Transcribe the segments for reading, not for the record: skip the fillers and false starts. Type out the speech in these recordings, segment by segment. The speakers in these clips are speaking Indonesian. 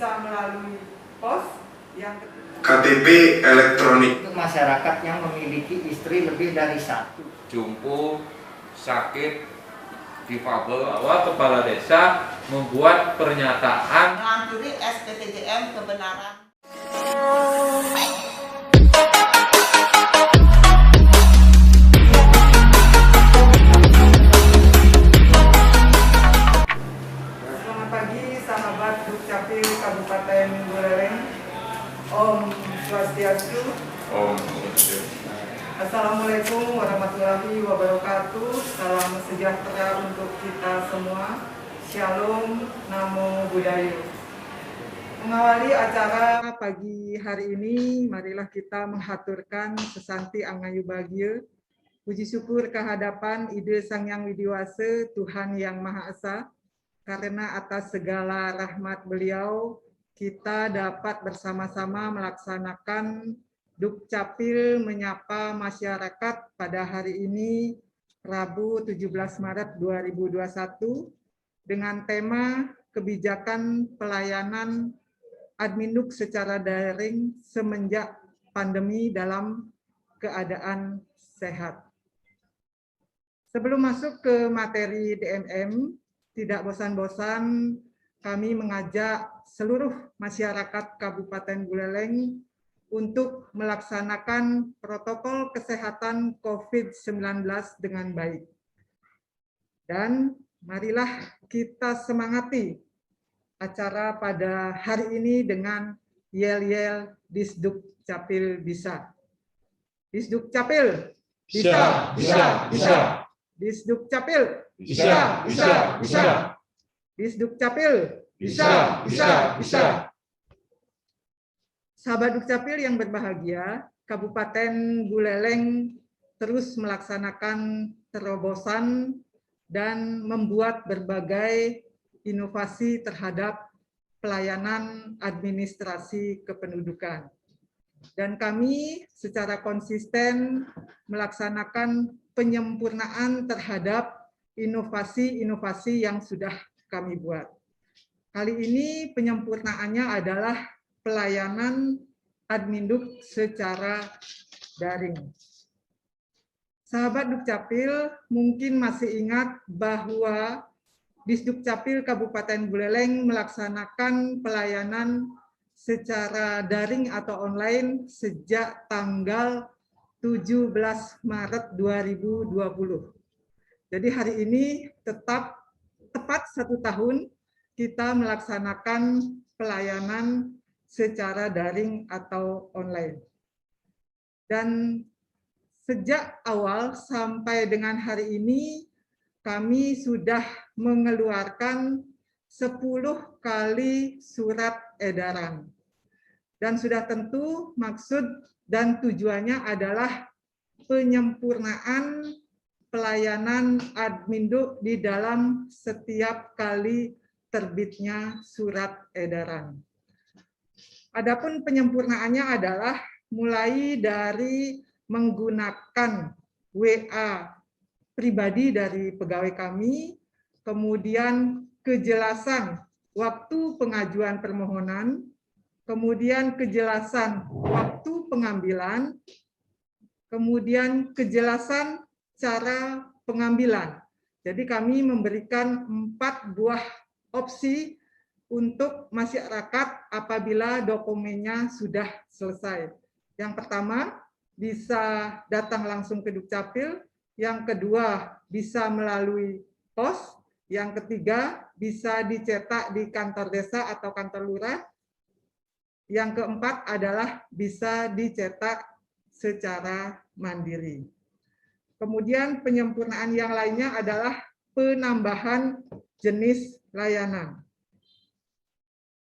bisa melalui pos yang KTP elektronik. Untuk masyarakat yang memiliki istri lebih dari satu, jumpuh, sakit, difabel, bahwa kepala desa membuat pernyataan menghampiri SPTJM kebenaran. Selamat pagi sahabat Dukcapil Kabupaten Buleleng. Om Swastiastu. Om Swastiastu. Assalamualaikum warahmatullahi wabarakatuh. Salam sejahtera untuk kita semua. Shalom, Namo Buddhaya. Mengawali acara pagi hari ini, marilah kita menghaturkan sesanti angayu bahagia. Puji syukur kehadapan Ide Sang Yang Widiwasa, Tuhan Yang Maha Esa, karena atas segala rahmat beliau, kita dapat bersama-sama melaksanakan Dukcapil menyapa masyarakat pada hari ini, Rabu 17 Maret 2021, dengan tema kebijakan pelayanan Adminduk secara daring semenjak pandemi dalam keadaan sehat. Sebelum masuk ke materi DMM, tidak bosan-bosan kami mengajak seluruh masyarakat Kabupaten Buleleng untuk melaksanakan protokol kesehatan COVID-19 dengan baik. Dan marilah kita semangati acara pada hari ini dengan yel-yel Disdukcapil bisa. Disdukcapil bisa, bisa, bisa. Disdukcapil bisa, bisa, bisa. Disdukcapil bisa, bisa, bisa. Sahabat Dukcapil yang berbahagia, Kabupaten Buleleng terus melaksanakan terobosan dan membuat berbagai inovasi terhadap pelayanan administrasi kependudukan. Dan kami secara konsisten melaksanakan penyempurnaan terhadap inovasi-inovasi yang sudah kami buat. Kali ini penyempurnaannya adalah pelayanan Adminduk secara daring. Sahabat Dukcapil mungkin masih ingat bahwa Disdukcapil Kabupaten Buleleng melaksanakan pelayanan secara daring atau online sejak tanggal 17 Maret 2020. Jadi hari ini tepat 1 tahun kita melaksanakan pelayanan secara daring atau online. Dan sejak awal sampai dengan hari ini kami sudah mengeluarkan 10 kali surat edaran. Dan sudah tentu maksud dan tujuannya adalah penyempurnaan pelayanan Adminduk di dalam setiap kali terbitnya surat edaran. Adapun penyempurnaannya adalah mulai dari menggunakan WA pribadi dari pegawai kami, kemudian kejelasan waktu pengajuan permohonan, kemudian kejelasan waktu pengambilan, kemudian kejelasan cara pengambilan. Jadi kami memberikan 4 buah opsi untuk masyarakat apabila dokumennya sudah selesai. Yang pertama, bisa datang langsung ke Dukcapil. Yang kedua, bisa melalui pos. Yang ketiga, bisa dicetak di kantor desa atau kantor lurah. Yang keempat adalah bisa dicetak secara mandiri. Kemudian penyempurnaan yang lainnya adalah penambahan jenis layanan.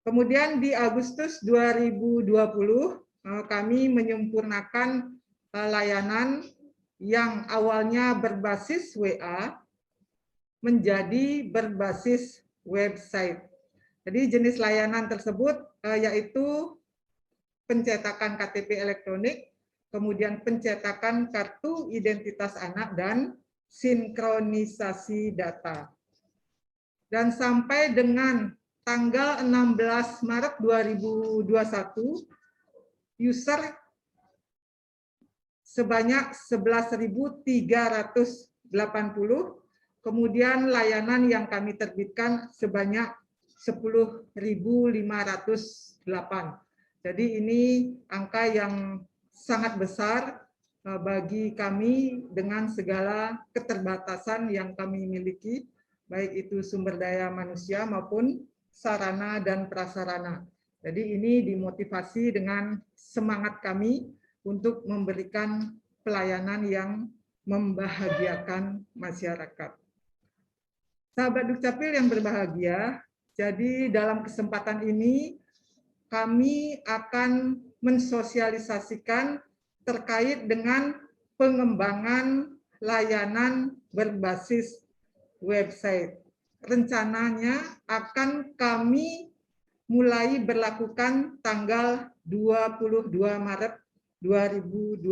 Kemudian di Agustus 2020 kami menyempurnakan layanan yang awalnya berbasis WA menjadi berbasis website. Jadi jenis layanan tersebut yaitu pencetakan KTP elektronik, kemudian pencetakan kartu identitas anak, dan sinkronisasi data. Dan sampai dengan tanggal 16 Maret 2021, user sebanyak 11.380, kemudian layanan yang kami terbitkan sebanyak 10.508. Jadi ini angka yang sangat besar bagi kami dengan segala keterbatasan yang kami miliki, baik itu sumber daya manusia maupun sarana dan prasarana. Jadi ini dimotivasi dengan semangat kami untuk memberikan pelayanan yang membahagiakan masyarakat. Sahabat Dukcapil yang berbahagia, jadi dalam kesempatan ini kami akan mensosialisasikan terkait dengan pengembangan layanan berbasis website. Rencananya akan kami mulai berlakukan tanggal 22 Maret 2021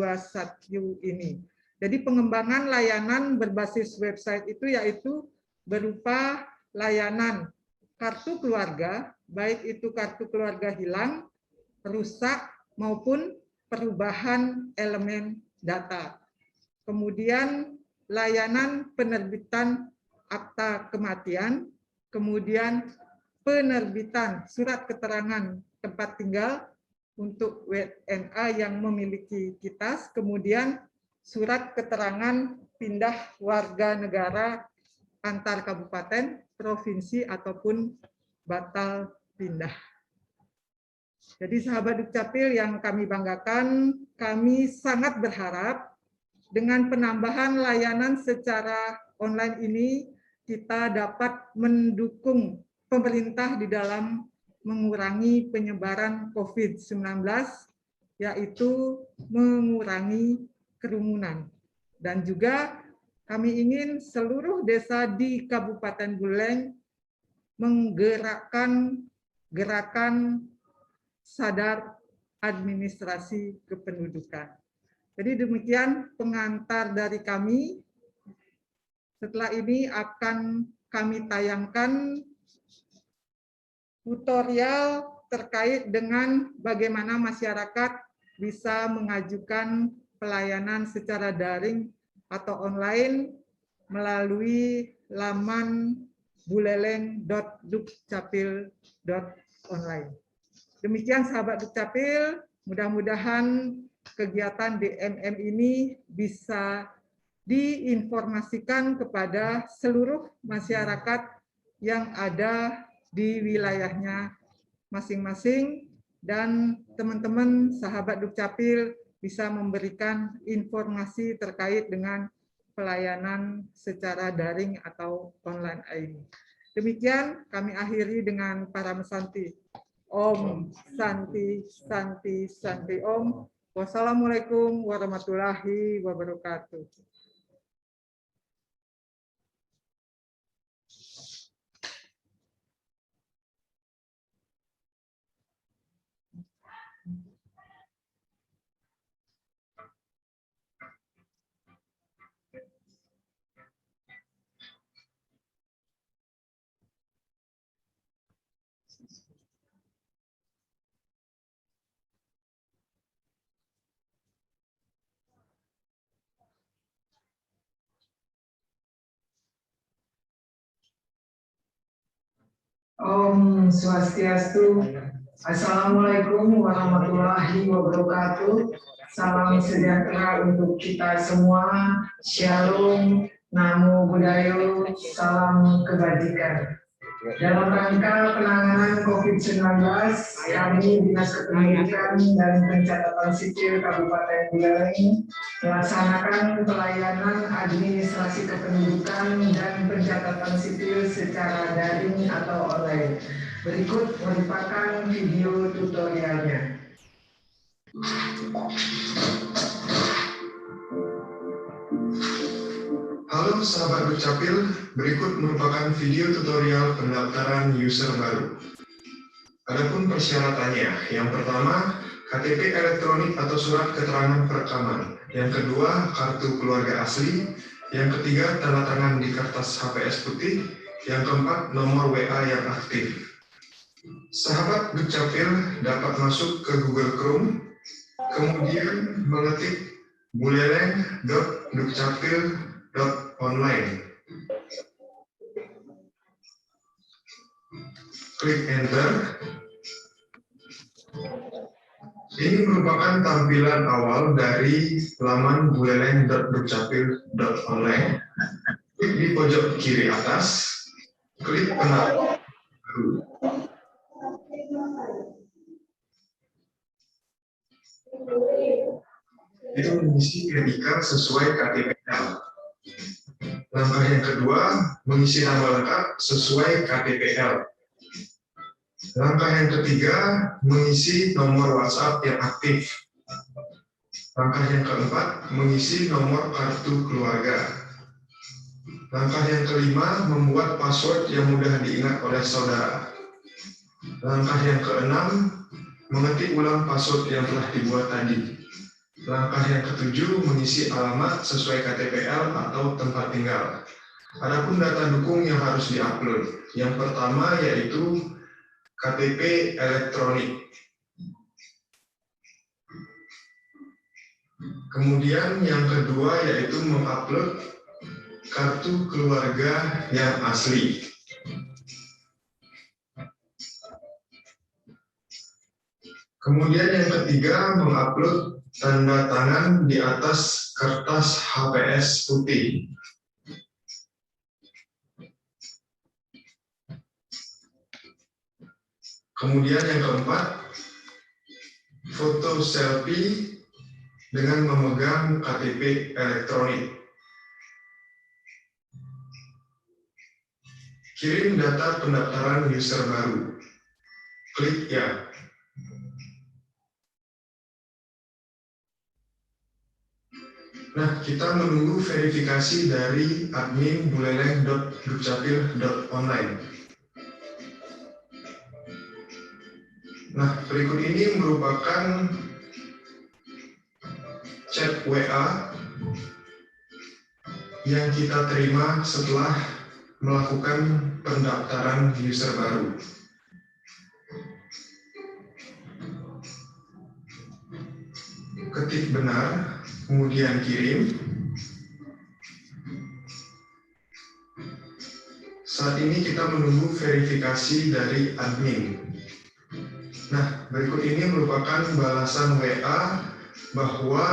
ini. Jadi pengembangan layanan berbasis website itu yaitu berupa layanan kartu keluarga, baik itu kartu keluarga hilang, rusak, maupun perubahan elemen data. Kemudian layanan penerbitan akta kematian, kemudian penerbitan surat keterangan tempat tinggal untuk WNA yang memiliki KITAS, kemudian surat keterangan pindah warga negara antar kabupaten, provinsi, ataupun batal pindah. Jadi sahabat Dukcapil yang kami banggakan, kami sangat berharap dengan penambahan layanan secara online ini, kita dapat mendukung pemerintah di dalam mengurangi penyebaran COVID-19, yaitu mengurangi kerumunan. Dan juga kami ingin seluruh desa di Kabupaten Buleleng menggerakkan gerakan sadar administrasi kependudukan. Jadi demikian pengantar dari kami. Setelah ini akan kami tayangkan tutorial terkait dengan bagaimana masyarakat bisa mengajukan pelayanan secara daring atau online melalui laman buleleng.dukcapil.online. Demikian sahabat Dukcapil, mudah-mudahan kegiatan DMM ini bisa diinformasikan kepada seluruh masyarakat yang ada di wilayahnya masing-masing, dan teman-teman sahabat Dukcapil bisa memberikan informasi terkait dengan pelayanan secara daring atau online ini. Demikian kami akhiri dengan Param Santi. Om Santi Santi Santi Om. Wassalamualaikum warahmatullahi wabarakatuh. Om Swastiastu. Assalamualaikum warahmatullahi wabarakatuh. Salam sejahtera untuk kita semua. Shalom, Namo Buddhaya, salam kebajikan. Dalam rangka penanganan COVID-19, kami Dinas Kependudukan dan Pencatatan Sipil Kabupaten Buleleng melaksanakan pelayanan administrasi kependudukan dan pencatatan sipil secara daring atau online. Berikut merupakan video tutorialnya. Halo sahabat Dukcapil, berikut merupakan video tutorial pendaftaran user baru. Adapun persyaratannya, yang pertama, KTP elektronik atau surat keterangan perekaman. Yang kedua, kartu keluarga asli. Yang ketiga, tanda tangan di kertas HPS putih. Yang keempat, nomor WA yang aktif. Sahabat Dukcapil dapat masuk ke Google Chrome, kemudian mengetik buleleng.dukcapil.online. Klik Enter. Ini merupakan tampilan awal dari laman buleleng.dukcapil.online. Klik di pojok kiri atas, klik pendaftaran baru. Itu mengisi NIK sesuai KTPL. Langkah yang kedua, mengisi nama lengkap sesuai KTPL. Langkah yang ketiga, mengisi nomor WhatsApp yang aktif. Langkah yang keempat, mengisi nomor kartu keluarga. Langkah yang kelima, membuat password yang mudah diingat oleh saudara. Langkah yang keenam, mengetik ulang password yang telah dibuat tadi. Langkah yang ketujuh, mengisi alamat sesuai KTPL atau tempat tinggal. Adapun data dukung yang harus diupload. Yang pertama yaitu KTP elektronik. Kemudian yang kedua yaitu mengupload kartu keluarga yang asli. Kemudian yang ketiga, mengupload tanda tangan di atas kertas HPS putih. Kemudian yang keempat, foto selfie dengan memegang KTP elektronik. Kirim data pendaftaran user baru. Klik ya. Nah, kita menunggu verifikasi dari admin buleleng.dukcapil.online. Nah, berikut ini merupakan chat WA yang kita terima setelah melakukan pendaftaran user baru. Ketik benar, kemudian kirim. Saat ini kita menunggu verifikasi dari admin. Nah, berikut ini merupakan balasan WA bahwa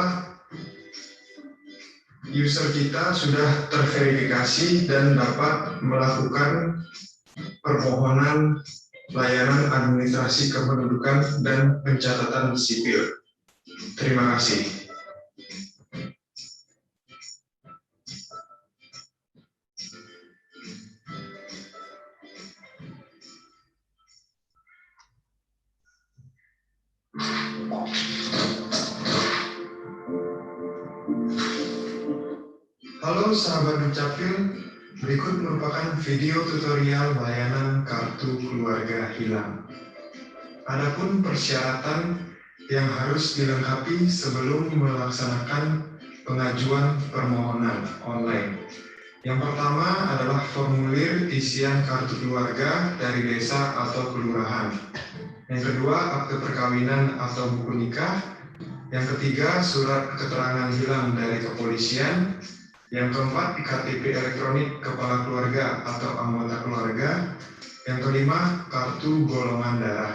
user kita sudah terverifikasi dan dapat melakukan permohonan layanan administrasi kependudukan dan pencatatan sipil. Terima kasih. Halo sahabat Dukcapil, berikut merupakan video tutorial layanan kartu keluarga hilang. Adapun persyaratan yang harus dilengkapi sebelum melaksanakan pengajuan permohonan online. Yang pertama adalah formulir isian kartu keluarga dari desa atau kelurahan. Yang kedua, akte perkawinan atau buku nikah. Yang ketiga, surat keterangan hilang dari kepolisian. Yang keempat, KTP elektronik kepala keluarga atau anggota keluarga. Yang kelima, kartu golongan darah.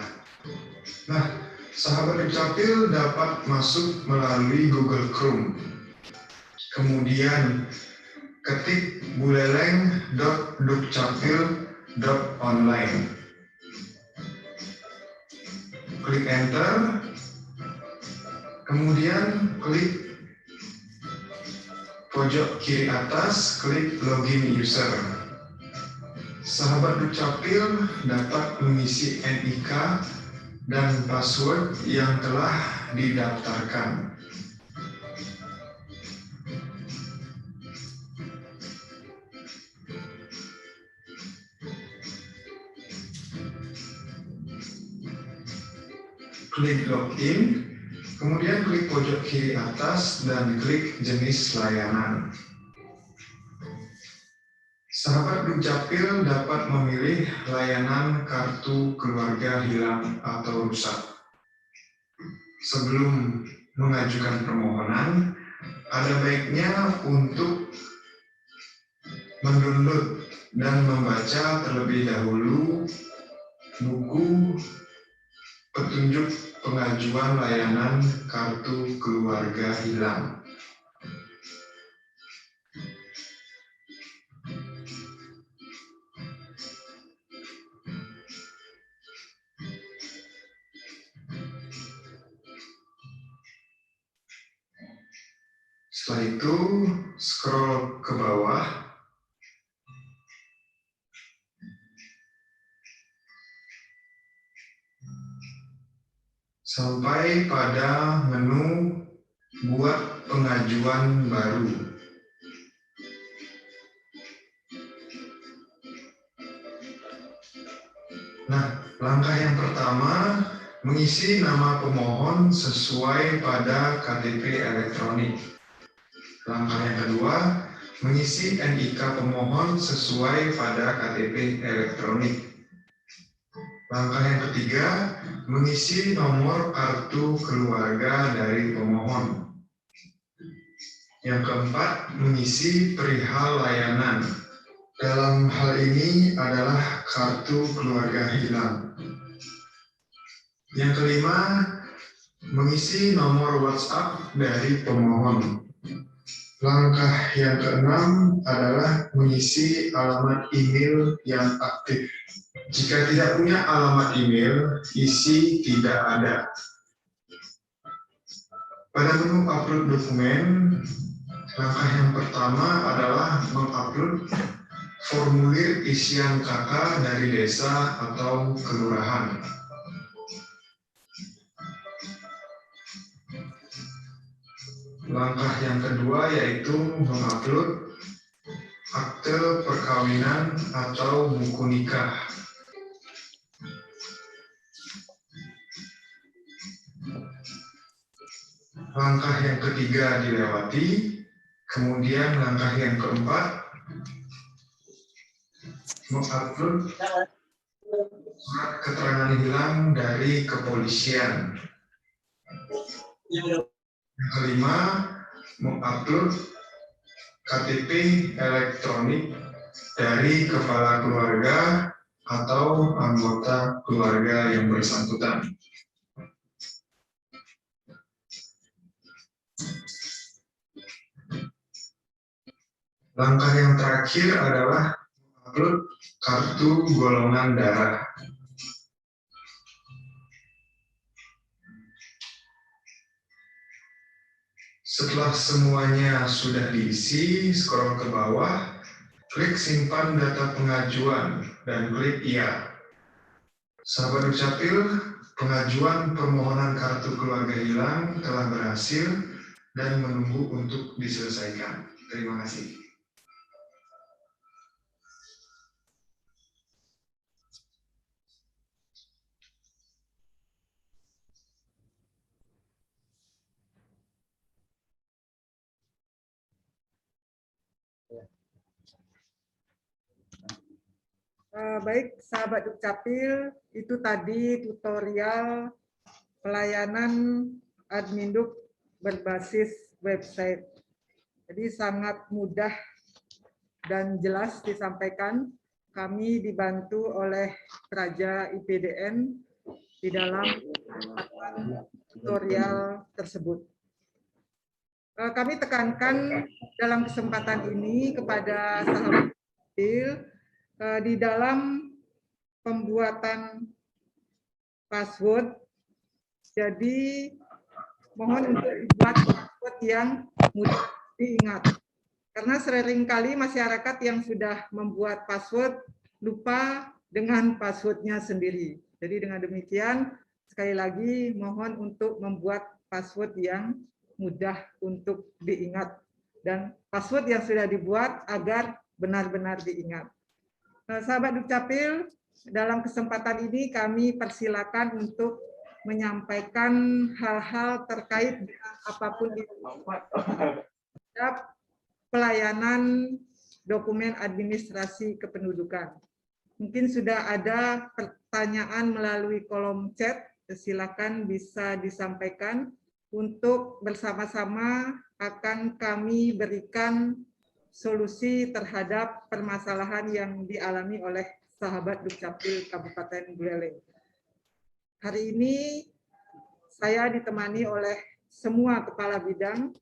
Nah, sahabat Dukcapil dapat masuk melalui Google Chrome. Kemudian ketik buleleng.dukcapil.online. Klik Enter. Kemudian klik pojok kiri atas, klik Login User. Sahabat Dukcapil dapat mengisi NIK dan password yang telah didaftarkan. Klik Login, kemudian klik pojok kiri atas dan klik jenis layanan. Sahabat Dukcapil dapat memilih layanan kartu keluarga hilang atau rusak. Sebelum mengajukan permohonan, ada baiknya untuk mendownload dan membaca terlebih dahulu buku petunjuk pengajuan layanan kartu keluarga hilang. Setelah itu, scroll ke bawah. Sampai pada menu buat pengajuan baru. Nah, langkah yang pertama, mengisi nama pemohon sesuai pada KTP elektronik. Langkah yang kedua, mengisi NIK pemohon sesuai pada KTP elektronik. Langkah yang ketiga, mengisi nomor kartu keluarga dari pemohon. Yang keempat, mengisi perihal layanan. Dalam hal ini adalah kartu keluarga hilang. Yang kelima, mengisi nomor WhatsApp dari pemohon. Langkah yang keenam adalah mengisi alamat email yang aktif. Jika tidak punya alamat email, isi tidak ada. Pada menu upload dokumen, langkah yang pertama adalah mengupload formulir isian KK dari desa atau kelurahan. Langkah yang kedua yaitu mengupload akte perkawinan atau buku nikah. Langkah yang ketiga dilewati, kemudian langkah yang keempat mengupload surat keterangan hilang dari kepolisian. Yang kelima, mengupload KTP elektronik dari kepala keluarga atau anggota keluarga yang bersangkutan. Langkah yang terakhir adalah mengupload kartu golongan darah. Setelah semuanya sudah diisi, scroll ke bawah, klik simpan data pengajuan, dan klik iya. Sahabat Dukcapil, pengajuan permohonan kartu keluarga hilang telah berhasil dan menunggu untuk diselesaikan. Terima kasih. Baik, sahabat Dukcapil, itu tadi tutorial pelayanan admin Duk berbasis website. Jadi sangat mudah dan jelas disampaikan. Kami dibantu oleh Praja IPDN di dalam tutorial tersebut. Kami tekankan dalam kesempatan ini kepada sahabat Dukcapil di dalam pembuatan password, jadi mohon untuk dibuat password yang mudah diingat. Karena seringkali masyarakat yang sudah membuat password lupa dengan passwordnya sendiri. Jadi dengan demikian, sekali lagi mohon untuk membuat password yang mudah untuk diingat. Dan password yang sudah dibuat agar benar-benar diingat. Sahabat Dukcapil, dalam kesempatan ini kami persilakan untuk menyampaikan hal-hal terkait dengan apapun itu. Pelayanan dokumen administrasi kependudukan. Mungkin sudah ada pertanyaan melalui kolom chat, silakan bisa disampaikan. Untuk bersama-sama akan kami berikan solusi terhadap permasalahan yang dialami oleh sahabat Dukcapil Kabupaten Buleleng. Hari ini saya ditemani oleh semua kepala bidang,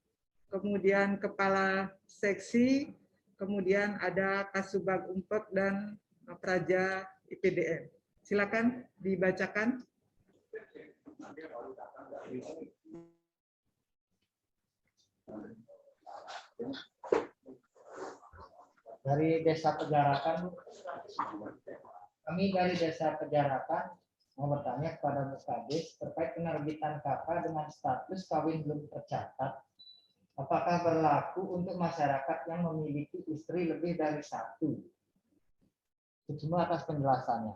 kemudian kepala seksi, kemudian ada Kasubag Umpek dan Praja IPDN. Silakan dibacakan. Dari Desa Pejarakan, kami dari Desa Pejarakan mau bertanya kepada Bu Kadis terkait penerbitan KK dengan status kawin belum tercatat. Apakah berlaku untuk masyarakat yang memiliki istri lebih dari satu? Semua atas penjelasannya.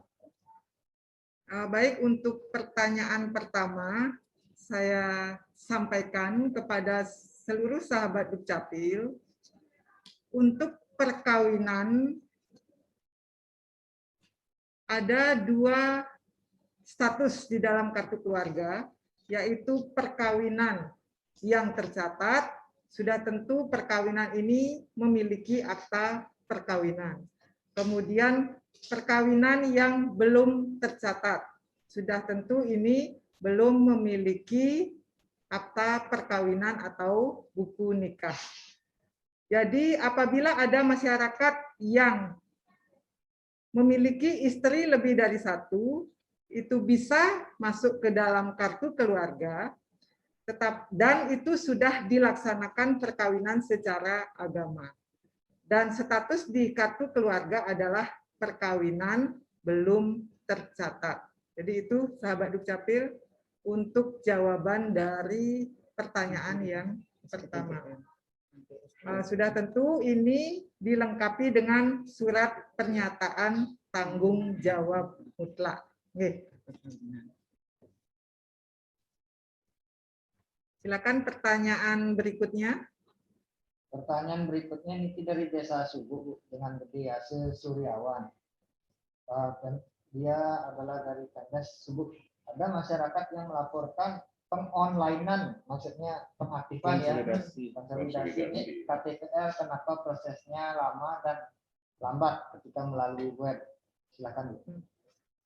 Baik, untuk pertanyaan pertama, saya sampaikan kepada seluruh sahabat Dukcapil, untuk perkawinan ada 2 status di dalam kartu keluarga, yaitu perkawinan yang tercatat, sudah tentu perkawinan ini memiliki akta perkawinan. Kemudian perkawinan yang belum tercatat, sudah tentu ini belum memiliki akta perkawinan atau buku nikah. Jadi apabila ada masyarakat yang memiliki istri lebih dari 1, itu bisa masuk ke dalam kartu keluarga, dan itu sudah dilaksanakan perkawinan secara agama. Dan status di kartu keluarga adalah perkawinan belum tercatat. Jadi itu sahabat Dukcapil untuk jawaban dari pertanyaan yang pertama. Sudah tentu ini dilengkapi dengan surat pernyataan tanggung jawab mutlak. Silakan pertanyaan berikutnya. Pertanyaan berikutnya ini dari Desa Subuh dengan Dia Suryawan. Dan dia adalah dari Kandas Subuh. Ada masyarakat yang melaporkan pengonlinean, maksudnya pengaktifan konsolidasi ini KTPL, kenapa prosesnya lama dan lambat ketika melalui web. Silakan.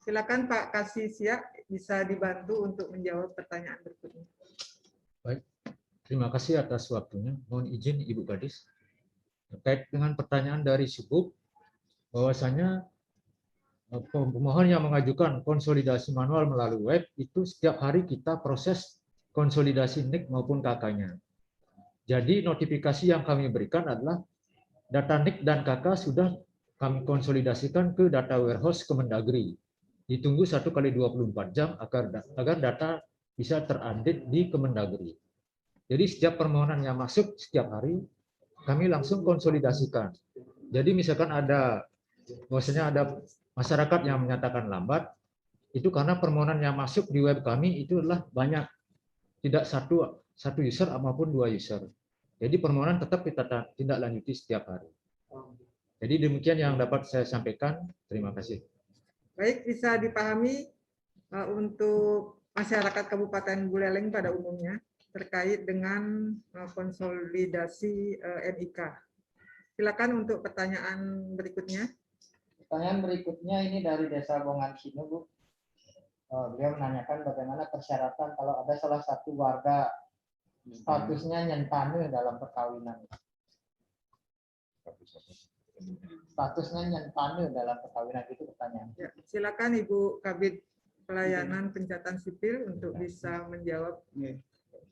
Silakan Pak Kasisia, bisa dibantu untuk menjawab pertanyaan berikutnya. Baik, terima kasih atas waktunya. Mohon izin Ibu Kadis. Terkait dengan pertanyaan dari Subuk, bahwasanya pemohon yang mengajukan konsolidasi manual melalui web itu setiap hari kita proses konsolidasi NIK maupun KK-nya. Jadi notifikasi yang kami berikan adalah data NIK dan KK sudah kami konsolidasikan ke data warehouse Kemendagri. Ditunggu 1x24 jam agar data bisa terupdate di Kemendagri. Jadi setiap permohonan yang masuk setiap hari kami langsung konsolidasikan. Jadi misalkan bahwasanya ada masyarakat yang menyatakan lambat, itu karena permohonan yang masuk di web kami itu adalah banyak, tidak satu user maupun 2 user. Jadi permohonan tetap kita tindak lanjuti setiap hari. Jadi demikian yang dapat saya sampaikan. Terima kasih. Baik, bisa dipahami untuk masyarakat Kabupaten Buleleng pada umumnya terkait dengan konsolidasi NIK. Silakan untuk pertanyaan berikutnya. Pertanyaan berikutnya ini dari Desa Bongan Sino, Bu. Beliau menanyakan bagaimana persyaratan kalau ada salah satu warga statusnya nyentane dalam perkawinan. Statusnya nyentane dalam perkawinan, itu pertanyaan. Ya, silakan Ibu Kabid Pelayanan Pencatatan Sipil untuk bisa menjawab.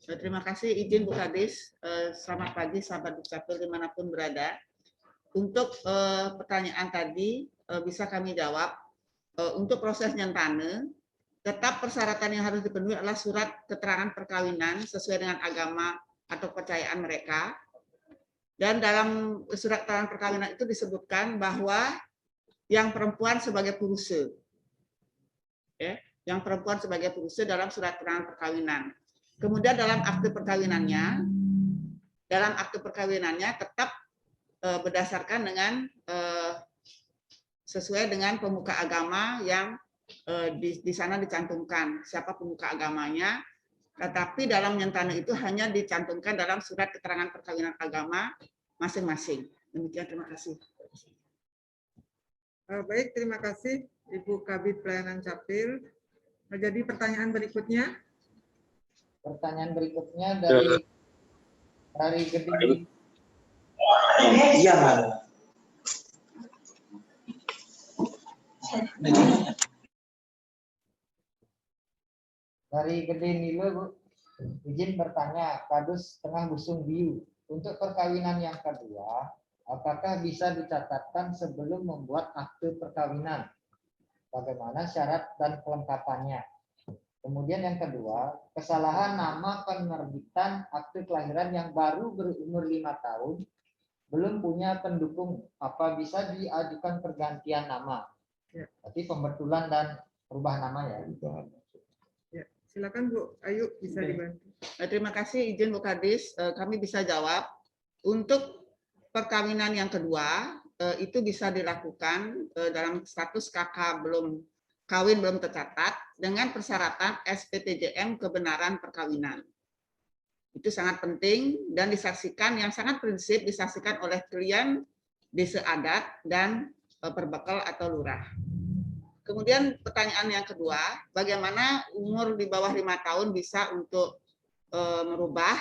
Terima kasih izin Bu Kadis. Selamat pagi sahabat Dukcapil dimanapun berada. Untuk pertanyaan tadi bisa kami jawab. Untuk proses nyentane, tetap persyaratan yang harus dipenuhi adalah surat keterangan perkawinan sesuai dengan agama atau kepercayaan mereka. Dan dalam surat keterangan perkawinan itu disebutkan bahwa yang perempuan sebagai puruse, yang perempuan sebagai puruse dalam surat keterangan perkawinan. Kemudian dalam akte perkawinannya tetap berdasarkan dengan sesuai dengan pemuka agama yang di sana dicantumkan siapa pemuka agamanya, tetapi dalam nyentana itu hanya dicantumkan dalam surat keterangan perkawinan agama masing-masing. Demikian, terima kasih. Baik, terima kasih Ibu Kabid Pelayanan Capil. Jadi pertanyaan berikutnya. Pertanyaan berikutnya dari Geding. Iya, Mas. Dari Geding Nilo, Bu. Izin bertanya, Kadus Tengah Busung Biu. Untuk perkawinan yang kedua, apakah bisa dicatatkan sebelum membuat akte perkawinan? Bagaimana syarat dan kelengkapannya? Kemudian yang kedua, kesalahan nama penerbitan akte kelahiran yang baru berumur 5 tahun, belum punya pendukung, apa bisa diajukan pergantian nama? Berarti pembetulan dan perubahan nama ya. Ya, silakan Bu Ayu, bisa dibantu. Terima kasih, izin Bu Kadis, kami bisa jawab. Untuk perkawinan yang kedua, itu bisa dilakukan dalam status kakak kawin belum tercatat dengan persyaratan SPTJM kebenaran perkawinan. Itu sangat penting dan disaksikan, yang sangat prinsip disaksikan oleh klien, desa adat, dan perbekal atau lurah. Kemudian pertanyaan yang kedua, bagaimana umur di bawah 5 tahun bisa untuk merubah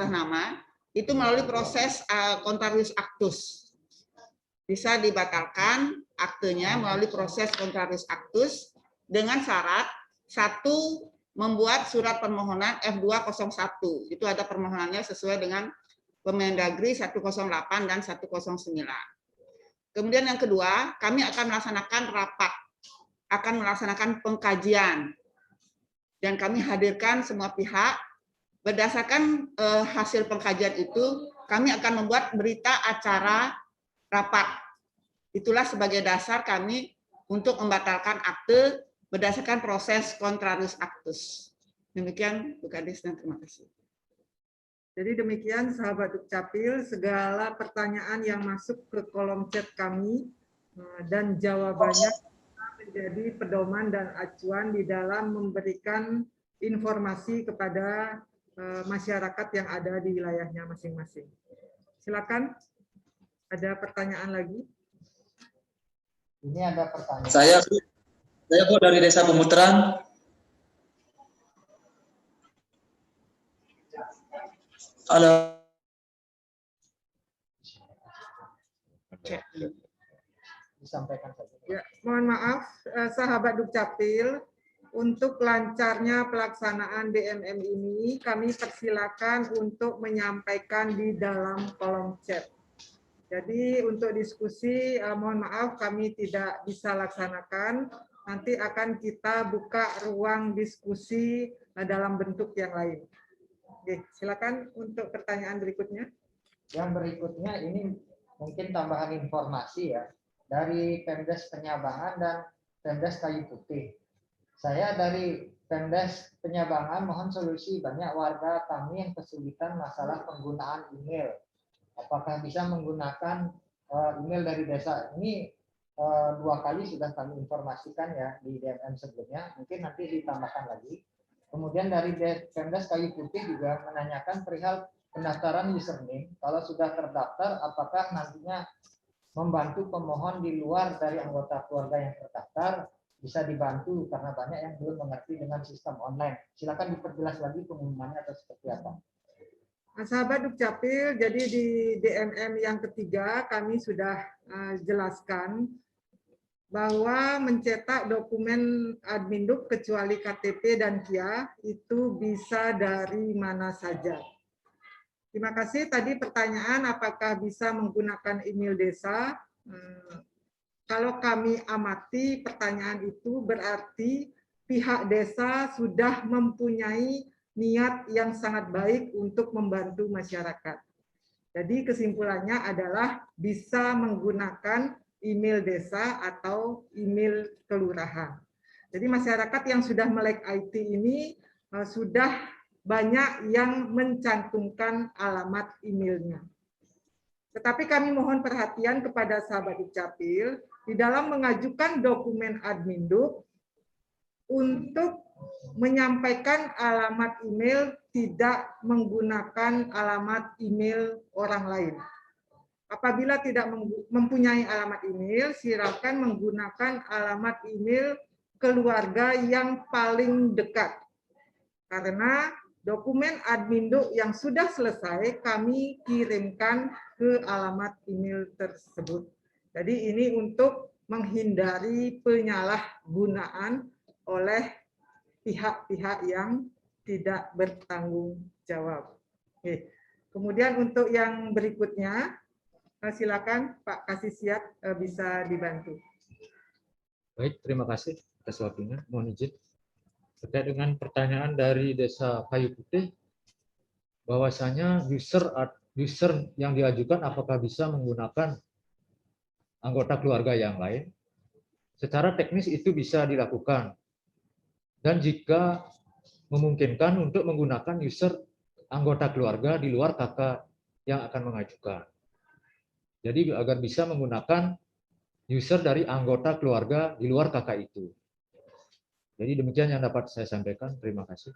nama? Itu melalui proses contrarius actus. Bisa dibatalkan aktenya melalui proses contrarius actus dengan syarat satu, membuat surat permohonan F201. Itu ada permohonannya sesuai dengan Permendagri 108 dan 109. Kemudian yang kedua, kami akan melaksanakan rapat, akan melaksanakan pengkajian, dan kami hadirkan semua pihak. Berdasarkan hasil pengkajian itu, kami akan membuat berita acara rapat. Itulah sebagai dasar kami untuk membatalkan akte berdasarkan proses contrarius actus. Demikian, Bu Kadis, dan terima kasih. Jadi demikian sahabat Dukcapil, segala pertanyaan yang masuk ke kolom chat kami dan jawabannya menjadi pedoman dan acuan di dalam memberikan informasi kepada masyarakat yang ada di wilayahnya masing-masing. Silakan, ada pertanyaan lagi? Ini ada pertanyaan. Saya Bu dari Desa Pemutaran. Halo. Disampaikan saja. Ya, mohon maaf, sahabat Dukcapil, untuk lancarnya pelaksanaan DMM ini, kami persilakan untuk menyampaikan di dalam kolom chat. Jadi untuk diskusi, mohon maaf kami tidak bisa laksanakan. Nanti akan kita buka ruang diskusi dalam bentuk yang lain. Oke, silakan untuk pertanyaan berikutnya. Yang berikutnya ini mungkin tambahan informasi ya dari Pemdes Penyabangan dan Pemdes Kayu Putih. Saya dari Pemdes Penyabangan mohon solusi, banyak warga kami yang kesulitan masalah penggunaan email. Apakah bisa menggunakan email dari desa? Ini 2 kali sudah kami informasikan ya di DMM sebelumnya. Mungkin nanti ditambahkan lagi. Kemudian dari Pemdes Kayu Putih juga menanyakan perihal pendaftaran username. Kalau sudah terdaftar, apakah nantinya membantu pemohon di luar dari anggota keluarga yang terdaftar bisa dibantu karena banyak yang belum mengerti dengan sistem online. Silakan diperjelas lagi pengumumannya atau seperti apa. Sahabat Dukcapil, jadi di DMM yang ketiga kami sudah jelaskan bahwa mencetak dokumen Adminduk kecuali KTP dan KIA itu bisa dari mana saja. Terima kasih. Tadi pertanyaan apakah bisa menggunakan email desa. Kalau kami amati pertanyaan itu berarti pihak desa sudah mempunyai niat yang sangat baik untuk membantu masyarakat. Jadi kesimpulannya adalah bisa menggunakan email desa atau email kelurahan. Jadi masyarakat yang sudah melek IT ini sudah banyak yang mencantumkan alamat emailnya. Tetapi kami mohon perhatian kepada sahabat Dukcapil di dalam mengajukan dokumen Adminduk untuk menyampaikan alamat email tidak menggunakan alamat email orang lain. Apabila tidak mempunyai alamat email, silakan menggunakan alamat email keluarga yang paling dekat. Karena dokumen Adminduk yang sudah selesai kami kirimkan ke alamat email tersebut. Jadi ini untuk menghindari penyalahgunaan oleh pihak-pihak yang tidak bertanggung jawab. Oke. Kemudian untuk yang berikutnya, silakan Pak Kasisiat bisa dibantu. Baik, terima kasih atas waktunya. Mohon izin. Terkait dengan pertanyaan dari Desa Kayu Putih, bahwasanya user yang diajukan apakah bisa menggunakan anggota keluarga yang lain? Secara teknis itu bisa dilakukan. Dan jika memungkinkan untuk menggunakan user anggota keluarga di luar kakak yang akan mengajukan. Jadi agar bisa menggunakan user dari anggota keluarga di luar kakak itu. Jadi demikian yang dapat saya sampaikan. Terima kasih.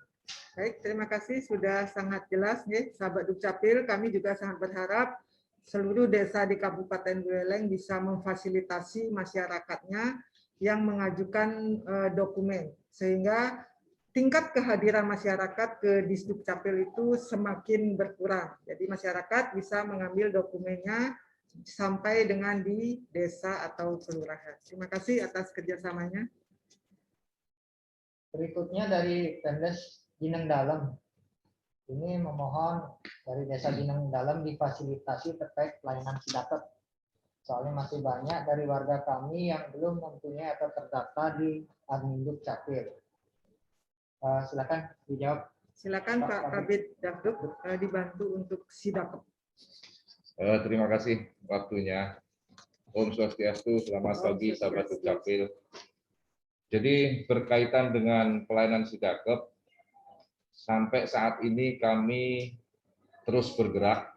Baik, terima kasih sudah sangat jelas nih, sahabat Dukcapil. Kami juga sangat berharap seluruh desa di Kabupaten Buleleng bisa memfasilitasi masyarakatnya yang mengajukan dokumen, sehingga tingkat kehadiran masyarakat ke Disdukcapil itu semakin berkurang. Jadi masyarakat bisa mengambil dokumennya sampai dengan di desa atau kelurahan. Terima kasih atas kerjasamanya. Berikutnya dari Pemdes Gineng Dalem. Ini memohon dari Desa Gineng Dalem difasilitasi terkait pelayanan Sidakep. Soalnya masih banyak dari warga kami yang belum mempunyai atau terdaftar di Adminduk Capil. Silakan dijawab. Silakan Pak Kabid Dakduk dibantu untuk Sidakep. Terima kasih waktunya. Om Swastiastu, selamat pagi sahabat Dukcapil. Jadi berkaitan dengan pelayanan Sidakep, sampai saat ini kami terus bergerak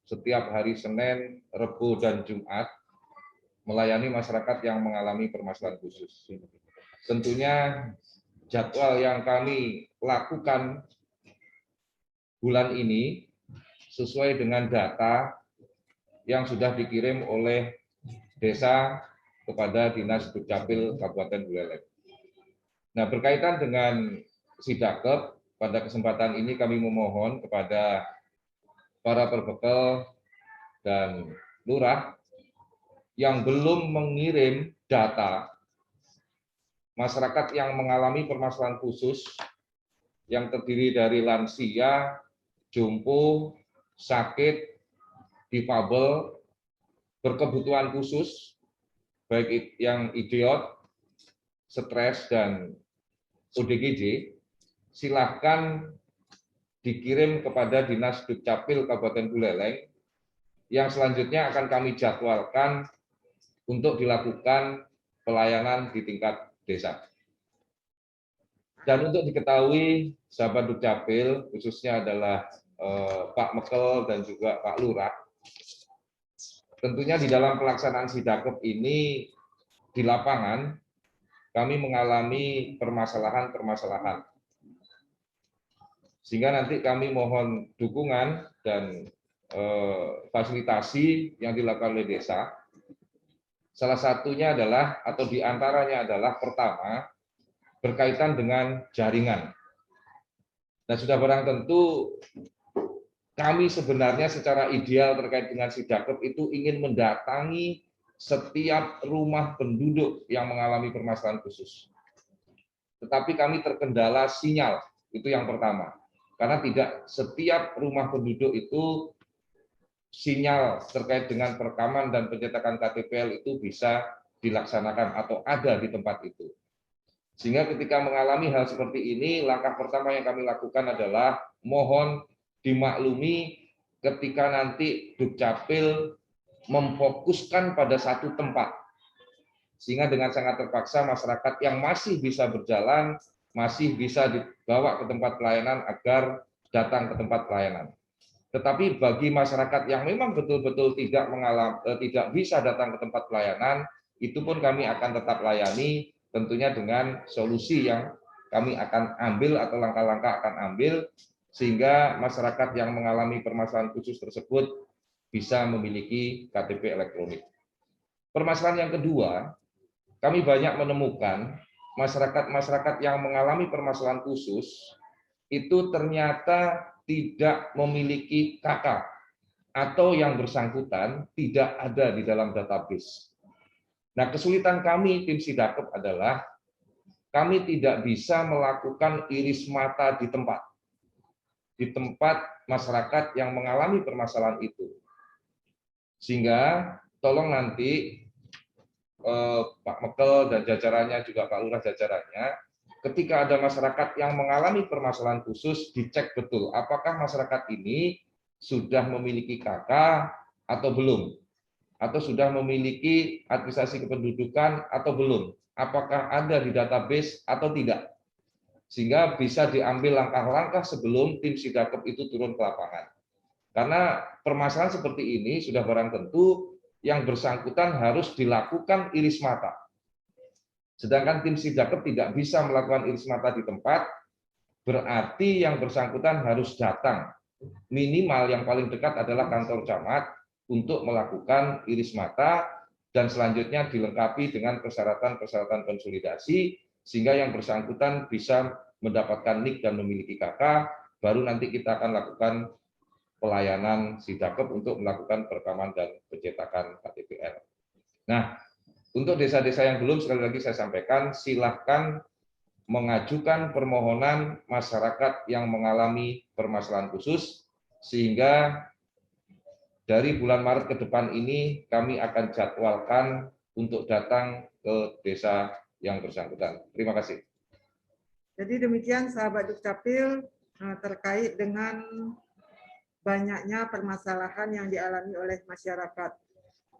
setiap hari Senin, Rebu, dan Jumat melayani masyarakat yang mengalami permasalahan khusus. Tentunya jadwal yang kami lakukan bulan ini sesuai dengan data yang sudah dikirim oleh desa kepada Dinas Dukcapil Kabupaten Buleleng. Nah, berkaitan dengan Sidakep, pada kesempatan ini kami memohon kepada para perbekel dan lurah yang belum mengirim data masyarakat yang mengalami permasalahan khusus yang terdiri dari lansia, jompo, sakit, difabel, berkebutuhan khusus, baik yang idiot, stres, dan ODGJ, silahkan dikirim kepada Dinas Dukcapil Kabupaten Buleleng yang selanjutnya akan kami jadwalkan untuk dilakukan pelayanan di tingkat desa. Dan untuk diketahui, sahabat Dukcapil, khususnya adalah Pak Mekel dan juga Pak Lurah, tentunya di dalam pelaksanaan Sidakep ini di lapangan kami mengalami permasalahan-permasalahan. Sehingga nanti kami mohon dukungan dan fasilitasi yang dilakukan oleh desa. Salah satunya adalah, atau diantaranya adalah, pertama, berkaitan dengan jaringan. Nah, sudah barang tentu kami sebenarnya secara ideal terkait dengan Sidakep itu ingin mendatangi setiap rumah penduduk yang mengalami permasalahan khusus. Tetapi kami terkendala sinyal, itu yang pertama. Karena tidak setiap rumah penduduk itu sinyal terkait dengan perekaman dan pencetakan KTPL itu bisa dilaksanakan atau ada di tempat itu. Sehingga ketika mengalami hal seperti ini, langkah pertama yang kami lakukan adalah mohon dimaklumi ketika nanti Dukcapil memfokuskan pada satu tempat. Sehingga dengan sangat terpaksa masyarakat yang masih bisa berjalan, masih bisa dibawa ke tempat pelayanan agar datang ke tempat pelayanan. Tetapi bagi masyarakat yang memang betul-betul tidak bisa datang ke tempat pelayanan, itu pun kami akan tetap layani, tentunya dengan solusi yang kami akan ambil atau langkah-langkah akan ambil, sehingga masyarakat yang mengalami permasalahan khusus tersebut bisa memiliki KTP elektronik. Permasalahan yang kedua, kami banyak menemukan masyarakat-masyarakat yang mengalami permasalahan khusus itu ternyata tidak memiliki KK atau yang bersangkutan tidak ada di dalam database. Nah, kesulitan kami tim Sidakep adalah kami tidak bisa melakukan iris mata di tempat masyarakat yang mengalami permasalahan itu. Sehingga tolong nanti Pak Mekel dan jajarannya, juga Pak Lurah jajarannya, ketika ada masyarakat yang mengalami permasalahan khusus, dicek betul apakah masyarakat ini sudah memiliki KK atau belum, atau sudah memiliki administrasi kependudukan atau belum, apakah ada di database atau tidak, sehingga bisa diambil langkah-langkah sebelum tim Sidakep itu turun ke lapangan. Karena permasalahan seperti ini sudah barang tentu yang bersangkutan harus dilakukan iris mata. Sedangkan tim Sidakep tidak bisa melakukan iris mata di tempat, berarti yang bersangkutan harus datang. Minimal yang paling dekat adalah kantor camat untuk melakukan iris mata, dan selanjutnya dilengkapi dengan persyaratan-persyaratan konsolidasi, sehingga yang bersangkutan bisa mendapatkan NIK dan memiliki KK, baru nanti kita akan lakukan pelayanan Sidakep untuk melakukan perekaman dan pencetakan KTPL. Nah, untuk desa-desa yang belum, sekali lagi saya sampaikan, silahkan mengajukan permohonan masyarakat yang mengalami permasalahan khusus, sehingga dari bulan Maret ke depan ini kami akan jadwalkan untuk datang ke desa yang bersangkutan. Terima kasih. Jadi demikian sahabat Dukcapil terkait dengan banyaknya permasalahan yang dialami oleh masyarakat.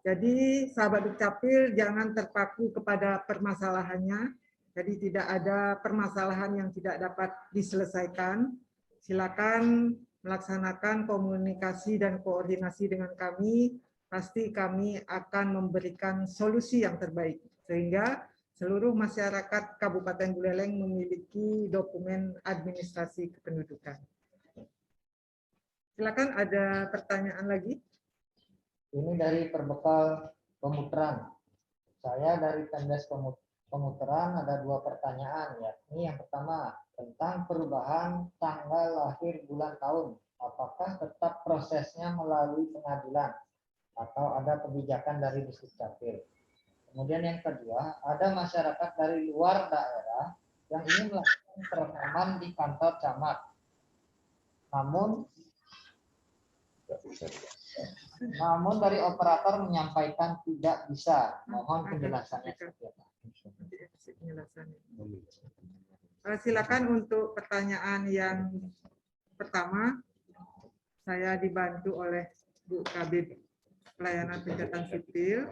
Jadi sahabat Dukcapil jangan terpaku kepada permasalahannya. Jadi tidak ada permasalahan yang tidak dapat diselesaikan. Silakan melaksanakan komunikasi dan koordinasi dengan kami. Pasti kami akan memberikan solusi yang terbaik sehingga seluruh masyarakat Kabupaten Buleleng memiliki dokumen administrasi kependudukan. Silakan, ada pertanyaan lagi? Ini dari perbekal pemuteran. Saya dari Pendes Pemuteran ada 2 pertanyaan, yakni yang pertama tentang perubahan tanggal lahir bulan tahun. Apakah tetap prosesnya melalui pengadilan atau ada kebijakan dari Dukcapil? Kemudian yang kedua, ada masyarakat dari luar daerah yang ingin melakukan perekaman di kantor camat. Namun dari operator menyampaikan tidak bisa. Mohon penjelasannya. Silakan untuk pertanyaan yang pertama, saya dibantu oleh Bu Kabid Pelayanan Pencatatan Sipil.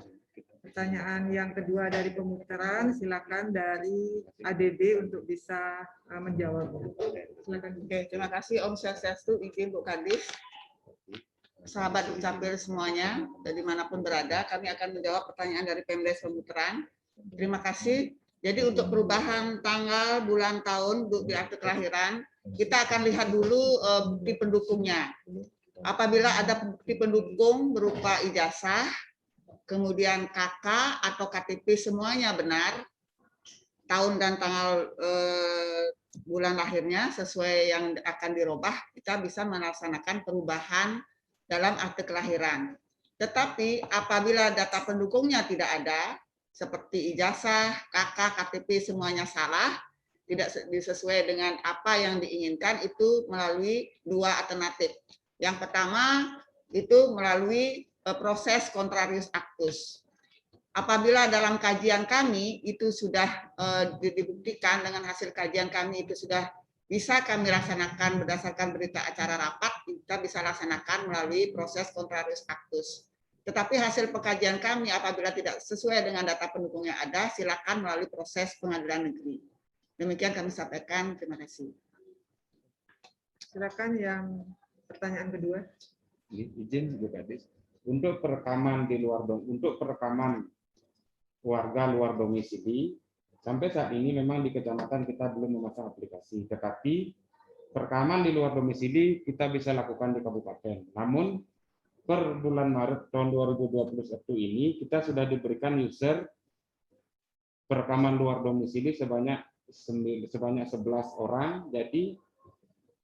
Pertanyaan yang kedua dari Pemuteran, silakan dari ADB untuk bisa menjawab. Silakan. Oke, terima kasih Om Swastiastu, izin Bu Kadis. Sahabat Dukcapil semuanya, dari manapun berada, kami akan menjawab pertanyaan dari Pemdes Pemuteran. Terima kasih. Jadi untuk perubahan tanggal, bulan, tahun di akte kelahiran, kita akan lihat dulu bukti pendukungnya. Apabila ada bukti pendukung berupa ijazah, kemudian KK atau KTP semuanya benar, tahun dan tanggal bulan lahirnya sesuai yang akan dirubah, kita bisa melaksanakan perubahan dalam akte kelahiran. Tetapi apabila data pendukungnya tidak ada, seperti ijazah, KK, KTP semuanya salah, tidak sesuai dengan apa yang diinginkan, itu melalui 2 alternatif. Yang pertama itu melalui proses contrarius actus. Apabila dalam kajian kami itu sudah dibuktikan dengan hasil kajian kami itu sudah bisa kami laksanakan berdasarkan berita acara rapat, kita bisa laksanakan melalui proses contrarius actus. Tetapi hasil pengkajian kami apabila tidak sesuai dengan data pendukungnya ada, silakan melalui proses pengadilan negeri. Demikian kami sampaikan. Terima kasih. Silakan yang pertanyaan kedua. Izin Bu Kadis, untuk perekaman di luar untuk perekaman warga luar domisili, sampai saat ini memang di kecamatan kita belum memasang aplikasi, tetapi perekaman di luar domisili kita bisa lakukan di kabupaten. Namun per bulan Maret tahun 2021 ini kita sudah diberikan user perekaman luar domisili sebanyak 11 orang. Jadi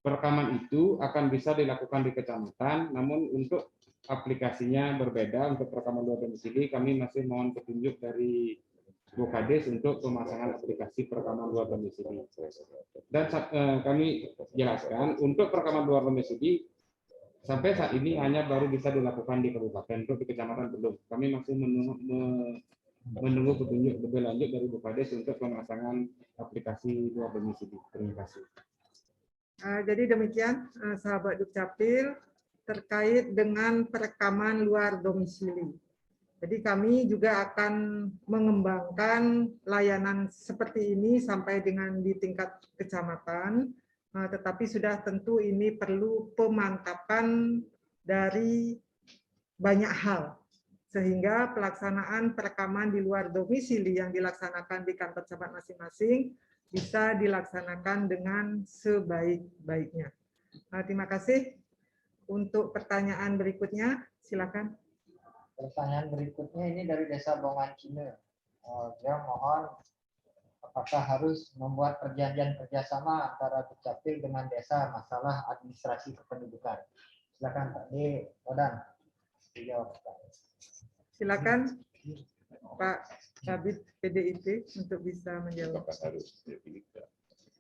perekaman itu akan bisa dilakukan di kecamatan, namun untuk aplikasinya berbeda. Untuk perekaman luar domisili kami masih mohon petunjuk dari Bu Kades untuk pemasangan aplikasi perekaman luar domisili. Dan kami jelaskan untuk perekaman luar domisili sampai saat ini hanya baru bisa dilakukan di kabupaten, untuk di kecamatan belum. Kami masih menunggu petunjuk lebih lanjut dari Bu Kades untuk pemasangan aplikasi luar domisili. Terima kasih. Jadi demikian sahabat Dukcapil terkait dengan perekaman luar domisili. Jadi kami juga akan mengembangkan layanan seperti ini sampai dengan di tingkat kecamatan, tetapi sudah tentu ini perlu pemantapan dari banyak hal, sehingga pelaksanaan perekaman di luar domisili yang dilaksanakan di kantor camat masing-masing bisa dilaksanakan dengan sebaik-baiknya. Terima kasih. Untuk pertanyaan berikutnya, silakan. Pertanyaan berikutnya ini dari Desa Bongan Cine. Dia mohon apakah harus membuat perjanjian kerjasama antara Dukcapil dengan desa masalah administrasi kependudukan. Silakan Pak Odan dijawab. Silakan Pak Kabid PDIP untuk bisa menjawab.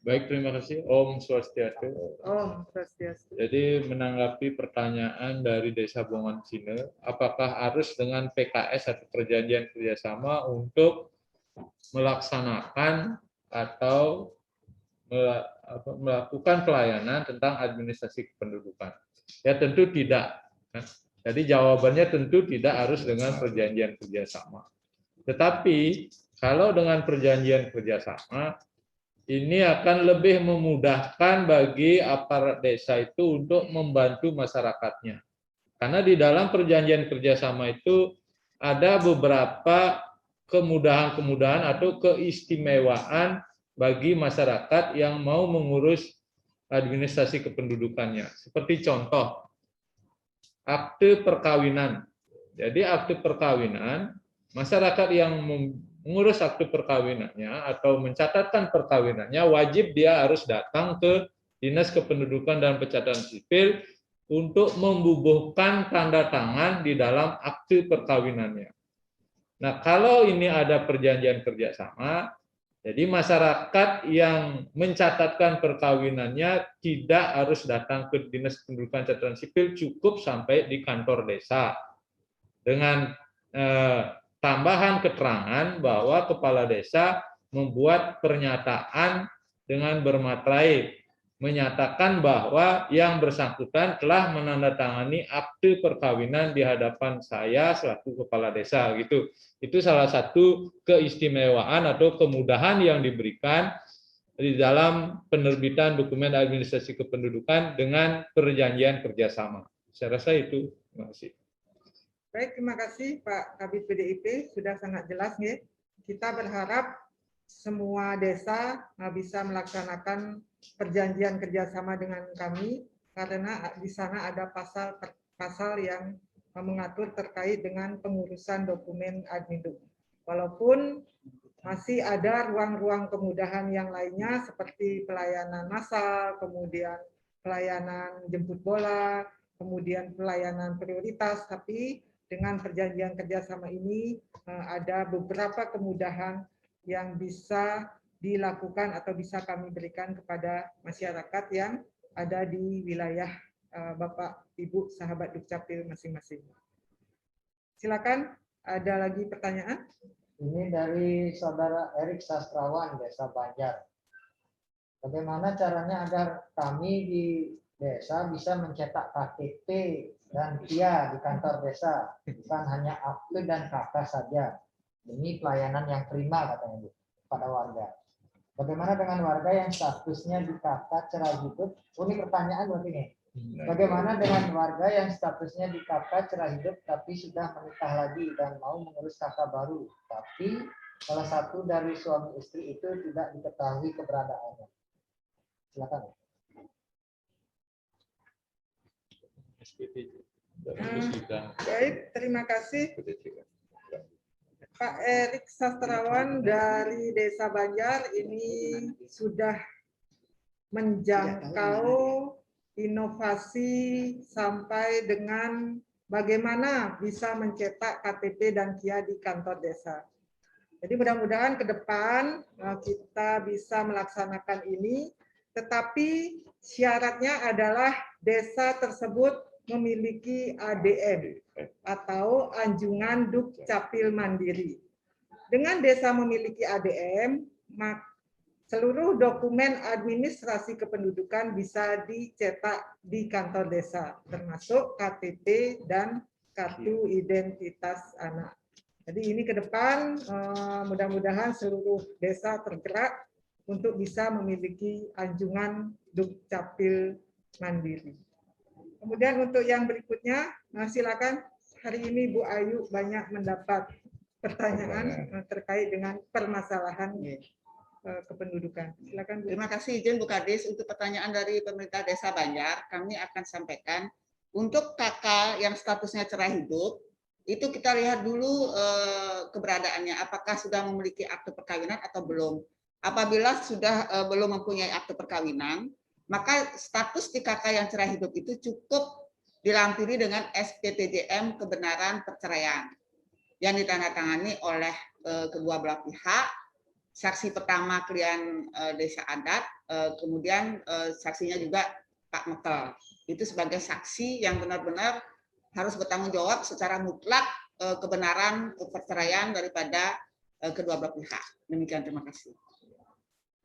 Baik, terima kasih. Om Swastiastu. Om Swastiastu. Jadi menanggapi pertanyaan dari Desa Bongan Cine, apakah harus dengan PKS atau perjanjian kerjasama untuk melaksanakan atau melakukan pelayanan tentang administrasi kependudukan? Ya tentu tidak. Jadi jawabannya tentu tidak harus dengan perjanjian kerjasama. Tetapi kalau dengan perjanjian kerjasama, ini akan lebih memudahkan bagi aparat desa itu untuk membantu masyarakatnya. Karena di dalam perjanjian kerjasama itu ada beberapa kemudahan-kemudahan atau keistimewaan bagi masyarakat yang mau mengurus administrasi kependudukannya. Seperti contoh, akte perkawinan. Jadi akte perkawinan, masyarakat yang mengurus akte perkawinannya atau mencatatkan perkawinannya wajib dia harus datang ke Dinas Kependudukan dan Pencatatan Sipil untuk membubuhkan tanda tangan di dalam akte perkawinannya. Nah, kalau ini ada perjanjian kerjasama, jadi masyarakat yang mencatatkan perkawinannya tidak harus datang ke Dinas Kependudukan dan Pencatatan Sipil, cukup sampai di kantor desa dengan tambahan keterangan bahwa kepala desa membuat pernyataan dengan bermaterai menyatakan bahwa yang bersangkutan telah menandatangani akte perkawinan di hadapan saya selaku kepala desa gitu. Itu salah satu keistimewaan atau kemudahan yang diberikan di dalam penerbitan dokumen administrasi kependudukan dengan perjanjian kerjasama. Saya rasa itu. Terima kasih. Baik, terima kasih Pak Kabid PDIP, sudah sangat jelas nih. Kita berharap semua desa bisa melaksanakan perjanjian kerjasama dengan kami, karena di sana ada pasal yang mengatur terkait dengan pengurusan dokumen adminduk. Walaupun masih ada ruang-ruang kemudahan yang lainnya seperti pelayanan massal, kemudian pelayanan jemput bola, kemudian pelayanan prioritas, tapi dengan perjanjian kerjasama ini ada beberapa kemudahan yang bisa dilakukan atau bisa kami berikan kepada masyarakat yang ada di wilayah Bapak Ibu sahabat Dukcapil masing-masing. Silakan, ada lagi pertanyaan? Ini dari Saudara Erik Sastrawan, Desa Banjar. Bagaimana caranya agar kami di desa bisa mencetak KTP dan KIA di kantor desa, bukan hanya akte dan KK saja. Demi pelayanan yang prima katanya Bu, pada warga. Bagaimana dengan warga yang statusnya di KK cerai hidup? Ini pertanyaan berarti nih. Bagaimana dengan warga yang statusnya di KK cerai hidup tapi sudah menikah lagi dan mau mengurus KK baru, tapi salah satu dari suami istri itu tidak diketahui keberadaannya? Silakan. Baik, terima kasih Pak Erik Sastrawan dari Desa Banjar. Ini sudah menjangkau inovasi sampai dengan bagaimana bisa mencetak KTP dan KIA di kantor desa. Jadi mudah-mudahan ke depan kita bisa melaksanakan ini, tetapi syaratnya adalah desa tersebut memiliki ADM atau Anjungan Dukcapil Mandiri. Dengan desa memiliki ADM, maka seluruh dokumen administrasi kependudukan bisa dicetak di kantor desa, termasuk KTP dan kartu identitas anak. Jadi ini ke depan mudah-mudahan seluruh desa tergerak untuk bisa memiliki Anjungan Dukcapil Mandiri. Kemudian untuk yang berikutnya, silakan. Hari ini Bu Ayu banyak mendapat pertanyaan terkait dengan permasalahan kependudukan. Silakan Bu. Terima kasih izin Bu Kadis untuk pertanyaan dari pemerintah Desa Banjar. Kami akan sampaikan untuk kakak yang statusnya cerai hidup, itu kita lihat dulu keberadaannya, apakah sudah memiliki akte perkawinan atau belum. Apabila sudah belum mempunyai akte perkawinan, maka status di kakak yang cerai hidup itu cukup dilampiri dengan SPTJM kebenaran perceraian yang ditandatangani oleh kedua belah pihak. Saksi pertama klien desa adat, kemudian saksinya juga Pak Mekel. Itu sebagai saksi yang benar-benar harus bertanggung jawab secara mutlak kebenaran perceraian daripada kedua belah pihak. Demikian, terima kasih.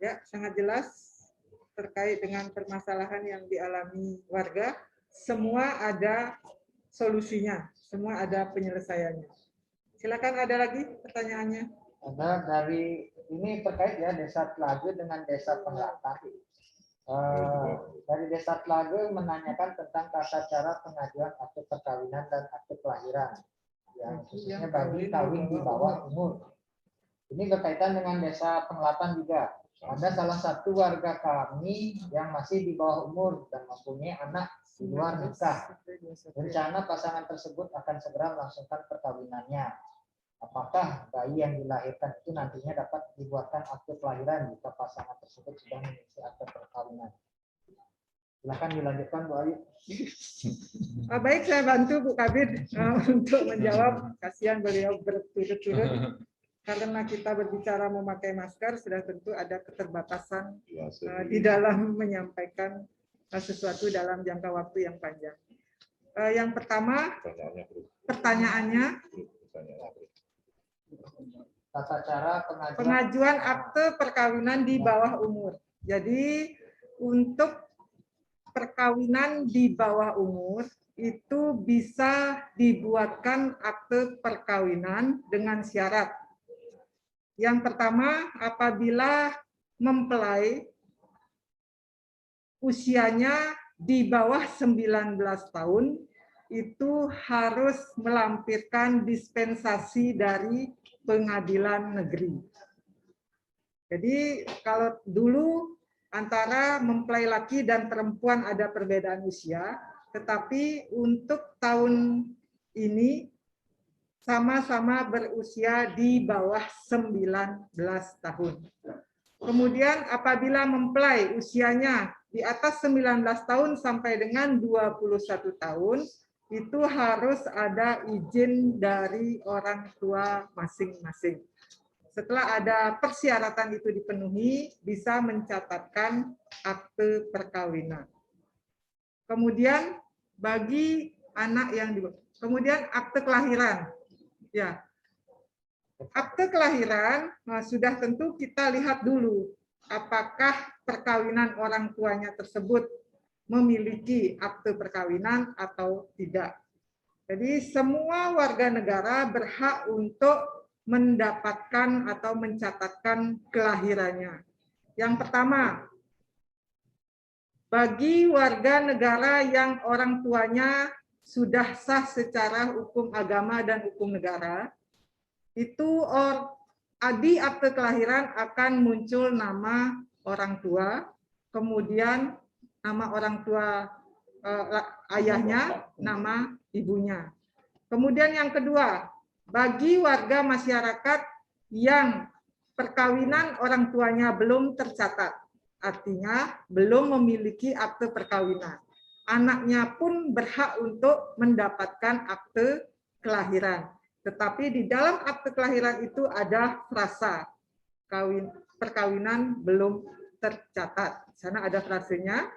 Ya, sangat jelas terkait dengan permasalahan yang dialami warga. Semua ada solusinya, semua ada penyelesaiannya. Silakan, ada lagi pertanyaannya? Ada dari ini terkait ya Desa Telaga dengan Desa Penglatan. Dari Desa Telaga menanyakan tentang tata cara pengajuan akte perkawinan dan akte kelahiran yang khususnya bagi kawin di bawah umur. Ini berkaitan dengan Desa Penglatan juga. Ada salah satu warga kami yang masih di bawah umur dan mempunyai anak di luar nikah. Rencana pasangan tersebut akan segera melangsungkan perkawinannya. Apakah bayi yang dilahirkan itu nantinya dapat dibuatkan akte kelahiran jika pasangan tersebut sudah memiliki akte perkawinan? Silakan dilanjutkan Bu Ayu. Baik, saya bantu Bu Kabid untuk menjawab. Kasihan beliau berturut-turut. Karena kita berbicara memakai masker, sudah tentu ada keterbatasan di dalam menyampaikan sesuatu dalam jangka waktu yang panjang. Yang pertama, pertanyaannya, tata cara pengajuan akte perkawinan di bawah umur. Jadi untuk perkawinan di bawah umur itu bisa dibuatkan akte perkawinan dengan syarat. Yang pertama, apabila mempelai usianya di bawah 19 tahun, itu harus melampirkan dispensasi dari pengadilan negeri. Jadi kalau dulu antara mempelai laki dan perempuan ada perbedaan usia, tetapi untuk tahun ini sama-sama berusia di bawah 19 tahun. Kemudian apabila mempelai usianya di atas 19 tahun sampai dengan 21 tahun, itu harus ada izin dari orang tua masing-masing. Setelah ada persyaratan itu dipenuhi, bisa mencatatkan akte perkawinan. Kemudian bagi anak yang kemudian akte kelahiran. Ya, akte kelahiran sudah tentu kita lihat dulu apakah perkawinan orang tuanya tersebut memiliki akte perkawinan atau tidak. Jadi semua warga negara berhak untuk mendapatkan atau mencatatkan kelahirannya. Yang pertama, bagi warga negara yang orang tuanya sudah sah secara hukum agama dan hukum negara, itu di akte kelahiran akan muncul nama orang tua, kemudian nama orang tua ayahnya, nama ibunya. Kemudian yang kedua, bagi warga masyarakat yang perkawinan orang tuanya belum tercatat, artinya belum memiliki akte perkawinan, anaknya pun berhak untuk mendapatkan akte kelahiran. Tetapi di dalam akte kelahiran itu ada frasa perkawinan belum tercatat. Di sana ada frasenya,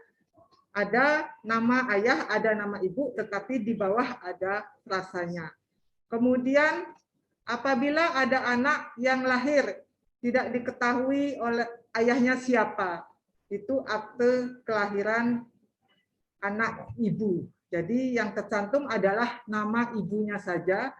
ada nama ayah, ada nama ibu, tetapi di bawah ada frasanya. Kemudian apabila ada anak yang lahir tidak diketahui oleh ayahnya siapa, itu akte kelahiran anak ibu. Jadi yang tercantum adalah nama ibunya saja,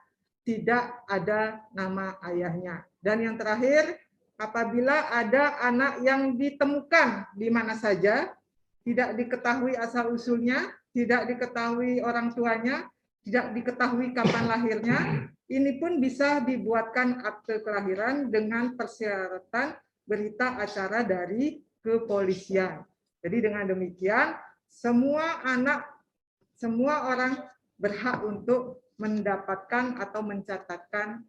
tidak ada nama ayahnya. Dan yang terakhir, apabila ada anak yang ditemukan di mana saja, tidak diketahui asal-usulnya, tidak diketahui orang tuanya, tidak diketahui kapan lahirnya, ini pun bisa dibuatkan akte kelahiran dengan persyaratan berita acara dari kepolisian. Jadi dengan demikian, semua orang berhak untuk mendapatkan atau mencatatkan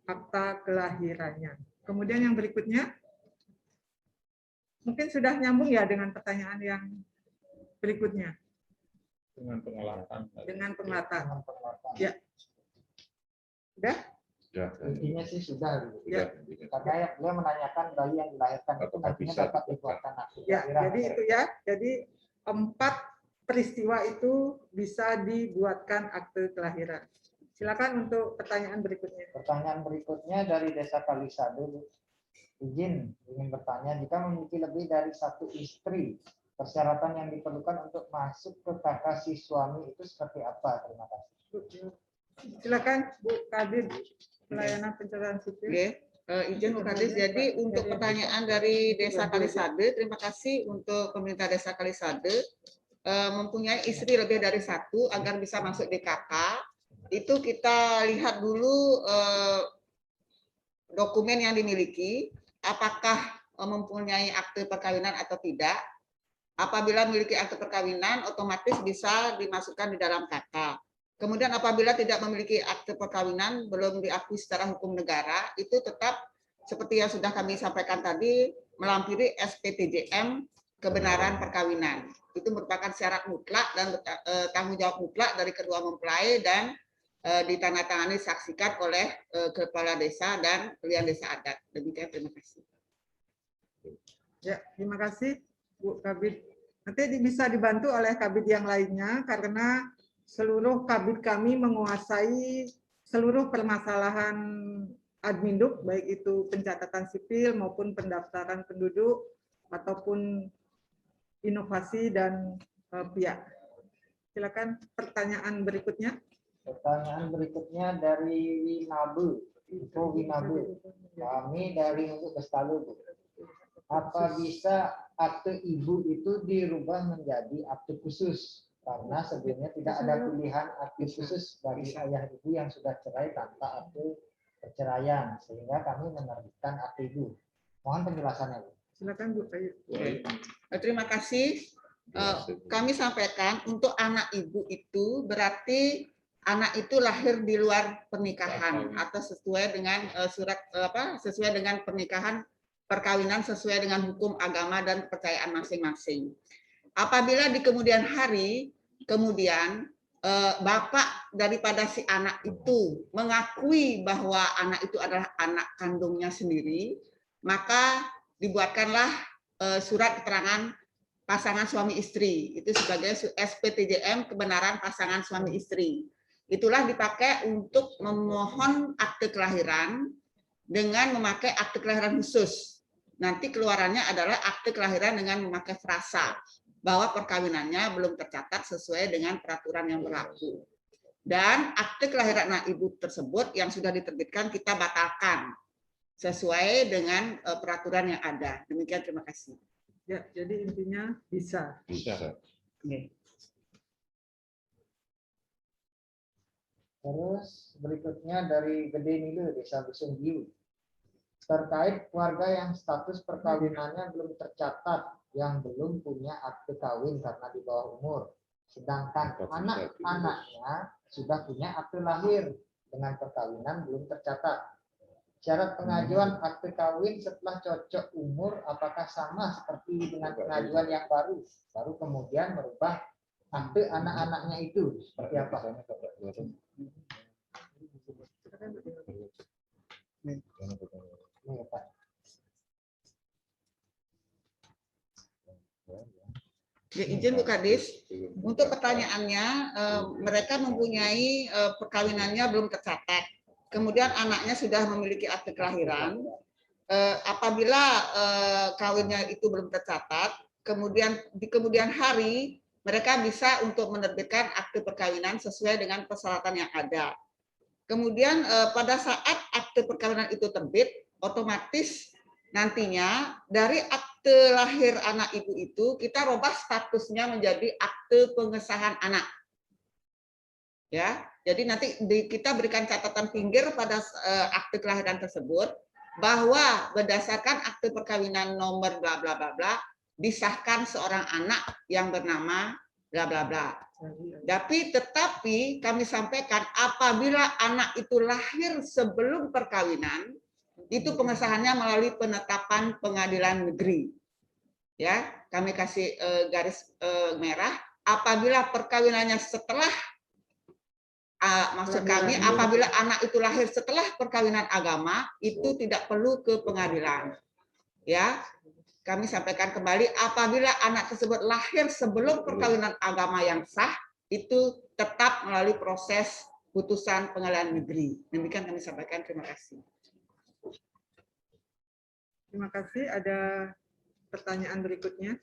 akta kelahirannya. Kemudian yang berikutnya, mungkin sudah nyambung ya dengan pertanyaan yang berikutnya. Dengan pengelatan. Dengan pengelatan. Ya. Sudah? Ya, Intinya sih sudah. Ya. Karena dia menanyakan bayi yang dilahirkan itu Apakah nantinya bisa dapat dibuatkan akte Ya, kelahiran. jadi itu ya. Jadi 4 peristiwa itu bisa dibuatkan akte kelahiran. Silakan untuk pertanyaan berikutnya. Pertanyaan berikutnya dari Desa Kalisade. Ingin bertanya, jika memiliki lebih dari 1 istri, persyaratan yang diperlukan untuk masuk ke kakak si suami itu seperti apa? Terima kasih. Silakan Bu Kadid, pelayanan pencatatan sipil. Oke, izin Bu Kadis. Jadi untuk pertanyaan dari Desa Kalisade, terima kasih untuk pemerintah Desa Kalisade mempunyai istri lebih dari 1 agar bisa masuk DKK. Itu kita lihat dulu dokumen yang dimiliki, apakah mempunyai akte perkawinan atau tidak. Apabila memiliki akte perkawinan, otomatis bisa dimasukkan di dalam KK. Kemudian apabila tidak memiliki akte perkawinan, belum diakui secara hukum negara, itu tetap seperti yang sudah kami sampaikan tadi, melampiri SPTJM kebenaran perkawinan. Itu merupakan syarat mutlak dan tanggung jawab mutlak dari kedua mempelai dan ditandatangani saksikan oleh kepala desa dan pilihan desa adat. Demikian, terima kasih. Ya, terima kasih Bu Kabid. Nanti bisa dibantu oleh Kabid yang lainnya karena seluruh Kabid kami menguasai seluruh permasalahan adminduk, baik itu pencatatan sipil maupun pendaftaran penduduk ataupun inovasi dan pihak. Silakan pertanyaan berikutnya. Pertanyaan berikutnya dari Winabe. Info Winabe. Kami dari untuk Bestalu, Bu. Apa bisa akte ibu itu dirubah menjadi akte khusus? Karena sebelumnya tidak ada pilihan akte khusus bagi ayah ibu yang sudah cerai tanpa akte perceraian, sehingga kami menerbitkan akte ibu. Mohon penjelasannya, Bu. Silakan Bu Ayu. Terima kasih. Kami sampaikan untuk anak ibu itu berarti anak itu lahir di luar pernikahan atau sesuai dengan sesuai dengan pernikahan perkawinan sesuai dengan hukum agama dan kepercayaan masing-masing. Apabila di kemudian hari kemudian bapak daripada si anak itu mengakui bahwa anak itu adalah anak kandungnya sendiri, maka dibuatkanlah surat keterangan pasangan suami istri. Itu sebagai SPTJM kebenaran pasangan suami istri. Itulah dipakai untuk memohon akte kelahiran dengan memakai akte kelahiran khusus. Nanti keluarannya adalah akte kelahiran dengan memakai frasa bahwa perkawinannya belum tercatat sesuai dengan peraturan yang berlaku. Dan akte kelahiran anak ibu tersebut yang sudah diterbitkan kita batalkan sesuai dengan peraturan yang ada. Demikian, terima kasih. Ya, jadi intinya bisa. Bisa. Terus berikutnya dari Gede Nilu, Desa Busunggiu. Terkait keluarga yang status perkawinannya belum tercatat, yang belum punya akte kawin karena di bawah umur. Sedangkan anak-anaknya sudah punya akte lahir dengan perkawinan belum tercatat. Syarat pengajuan akte kawin setelah cocok umur apakah sama seperti dengan pengajuan yang baru? Baru kemudian merubah akte anak-anaknya itu seperti apa? Ya, izin Bu Kadis, untuk pertanyaannya, mereka mempunyai perkawinannya belum tercatat. Kemudian anaknya sudah memiliki akte kelahiran. Apabila kawinnya itu belum tercatat, kemudian di kemudian hari mereka bisa untuk menerbitkan akte perkawinan sesuai dengan persyaratan yang ada. Kemudian pada saat akte perkawinan itu terbit, otomatis nantinya dari akte lahir anak ibu itu kita rubah statusnya menjadi akte pengesahan anak. Ya, jadi nanti kita berikan catatan pinggir pada akte kelahiran tersebut bahwa berdasarkan akte perkawinan nomor bla bla bla bla disahkan seorang anak yang bernama bla bla bla. Tetapi kami sampaikan apabila anak itu lahir sebelum perkawinan, itu pengesahannya melalui penetapan pengadilan negeri. Ya, kami kasih garis merah. Apabila perkawinannya setelah, maksud kami apabila anak itu lahir setelah perkawinan agama, itu tidak perlu ke pengadilan. Ya, kami sampaikan kembali apabila anak tersebut lahir sebelum perkawinan agama yang sah, itu tetap melalui proses putusan pengadilan negeri. Demikian kami sampaikan. Terima kasih. Terima kasih. Ada pertanyaan berikutnya?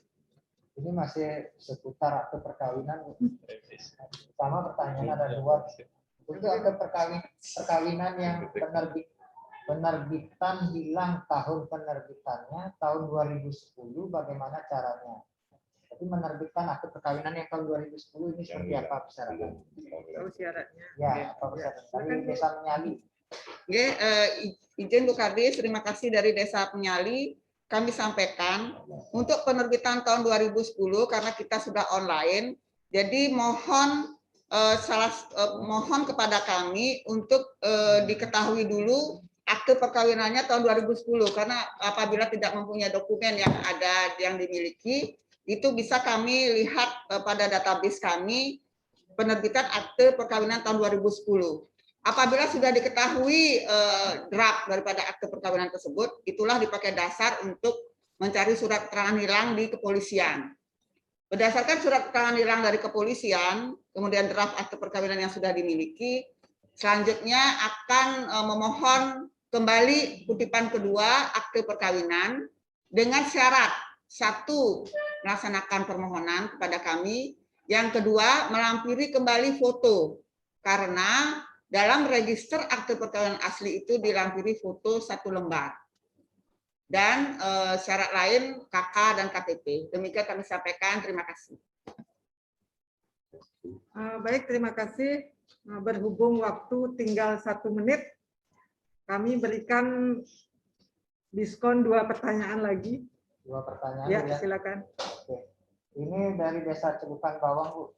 Ini masih seputar akte perkawinan. Sama pertanyaan ada dua. Untuk akte perkawinan yang penerbitan hilang tahun penerbitannya tahun 2010, bagaimana caranya? Tapi menerbitkan akte perkawinan yang tahun 2010 ini seperti apa persyaratan? Tahu syaratnya? Ya, apa persyaratan? Dari Desa Penyali. Oke, izin Bu Kadis, terima kasih dari Desa Penyali. Kami sampaikan untuk penerbitan tahun 2010 karena kita sudah online, jadi mohon mohon kepada kami untuk diketahui dulu akte perkawinannya tahun 2010 karena apabila tidak mempunyai dokumen yang ada yang dimiliki, itu bisa kami lihat pada database kami penerbitan akte perkawinan tahun 2010. Apabila sudah diketahui draft daripada akte perkawinan tersebut, itulah dipakai dasar untuk mencari surat keterangan hilang di kepolisian. Berdasarkan surat keterangan hilang dari kepolisian, kemudian draft akte perkawinan yang sudah dimiliki, selanjutnya akan memohon kembali kutipan kedua akte perkawinan dengan syarat: satu, melaksanakan permohonan kepada kami; yang kedua, melampiri kembali foto, karena dalam register akte perkawinan asli itu dilampiri foto 1 lembar. Dan syarat lain KK dan KTP. Demikian kami sampaikan. Terima kasih. Baik, terima kasih. Berhubung waktu tinggal 1 menit, kami berikan diskon 2 pertanyaan lagi. 2 pertanyaan Ya, ya. silakan. Oke. Ini dari Desa Celukan Bawang, Bu.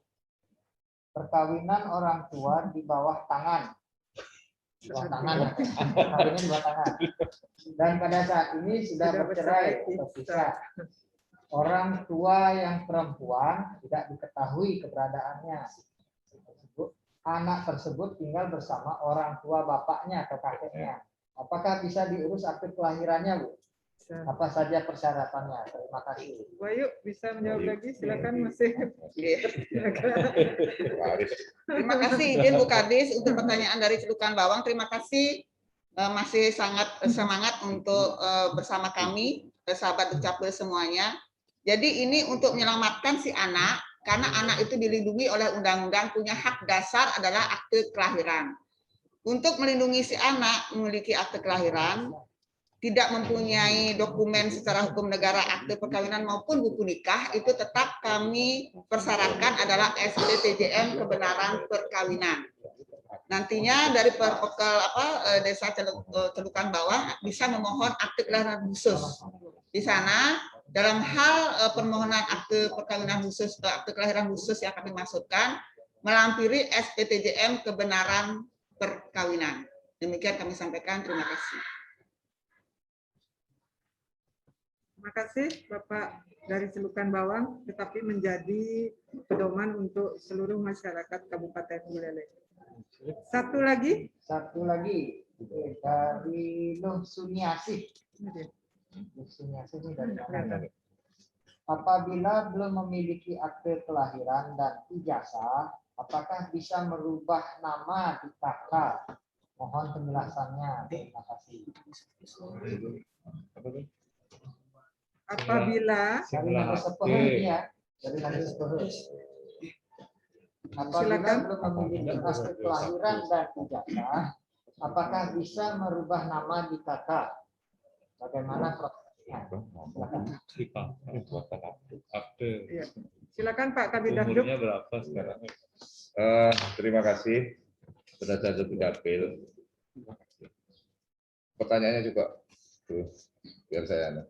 Perkawinan orang tua di bawah tangan. Di bawah tangan ya. Perkawinan di bawah tangan. Dan pada saat ini sudah bercerai atau pisah. Orang tua yang perempuan tidak diketahui keberadaannya. Anak tersebut tinggal bersama orang tua bapaknya atau kakeknya. Apakah bisa diurus akte kelahirannya, Bu? Apa saja persyaratannya? Terima kasih. Wahyu bisa menjawab lagi, silakan masih. Terima kasih izin Bu Kadis untuk pertanyaan dari Celukan Bawang. Terima kasih masih sangat semangat untuk bersama kami, sahabat Dukcapil semuanya. Jadi ini untuk menyelamatkan si anak, karena anak itu dilindungi oleh undang-undang, punya hak dasar adalah akte kelahiran. Untuk melindungi si anak memiliki akte kelahiran, tidak mempunyai dokumen secara hukum negara, akte perkawinan maupun buku nikah, itu tetap kami persyaratkan adalah SPTJM kebenaran perkawinan. Nantinya dari Desa Celukan Bawah bisa memohon akte kelahiran khusus. Di sana dalam hal permohonan akte perkawinan khusus, akte kelahiran khusus yang kami maksudkan melampiri SPTJM kebenaran perkawinan. Demikian kami sampaikan. Terima kasih. Terima kasih Bapak dari Celukan Bawang, tetapi menjadi pedoman untuk seluruh masyarakat Kabupaten Buleleng. Satu lagi dari Nuh Suniasih. Nuh Suniasih ini dari mana? Apabila belum memiliki akte kelahiran dan ijazah, apakah bisa merubah nama di KK? Mohon penjelasannya. Terima kasih. Apabila Dari Nada Sepuh ya, dari Nada Sepuh. Apabila belum memiliki akte kelahiran dan ijazah, apakah bisa merubah nama di KK? Bagaimana prosesnya? ya. Silakan Pak Kabid Dapduk. Umurnya berapa sekarang? Terima kasih sudah jatuh Dapil. Pertanyaannya juga biar saya.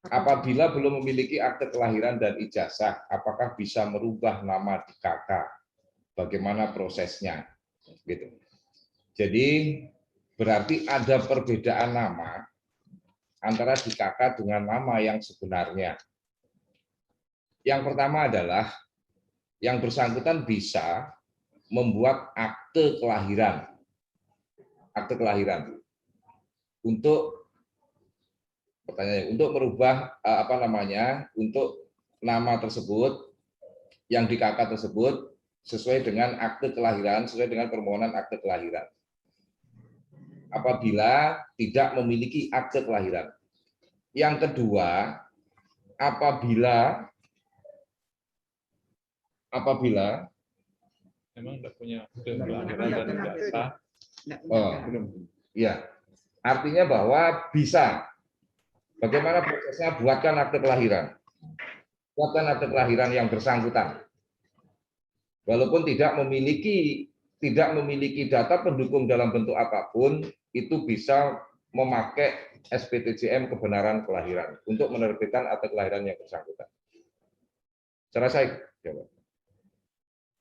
Apabila belum memiliki akte kelahiran dan ijazah, apakah bisa merubah nama di KK? Bagaimana prosesnya? Gitu. Jadi berarti ada perbedaan nama antara di KK dengan nama yang sebenarnya. Yang pertama adalah yang bersangkutan bisa membuat akte kelahiran untuk pertanyaannya, untuk merubah untuk nama tersebut yang di KK tersebut sesuai dengan akte kelahiran, sesuai dengan permohonan akte kelahiran. Apabila tidak memiliki akte kelahiran. Yang kedua, apabila memang tidak punya akte kelahiran dan ijazah. Ya, artinya bahwa bisa. Bagaimana prosesnya? Buatkan akte kelahiran. Buatkan akte kelahiran yang bersangkutan. Walaupun tidak memiliki data pendukung dalam bentuk apapun, itu bisa memakai SPTJM kebenaran kelahiran untuk menerbitkan akte kelahiran yang bersangkutan. Saya rasa jawab.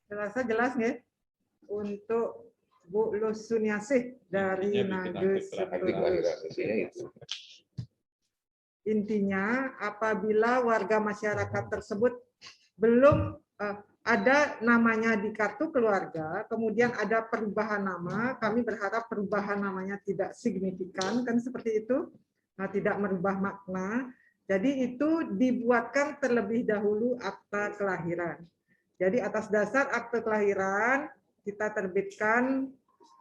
Saya rasa jelas ya untuk Bu Lusuniasih dari Nage Sepuh. Intinya, apabila warga masyarakat tersebut belum ada namanya di kartu keluarga, kemudian ada perubahan nama, kami berharap perubahan namanya tidak signifikan, kan seperti itu, tidak merubah makna. Jadi itu dibuatkan terlebih dahulu akta kelahiran. Jadi atas dasar akte kelahiran, kita terbitkan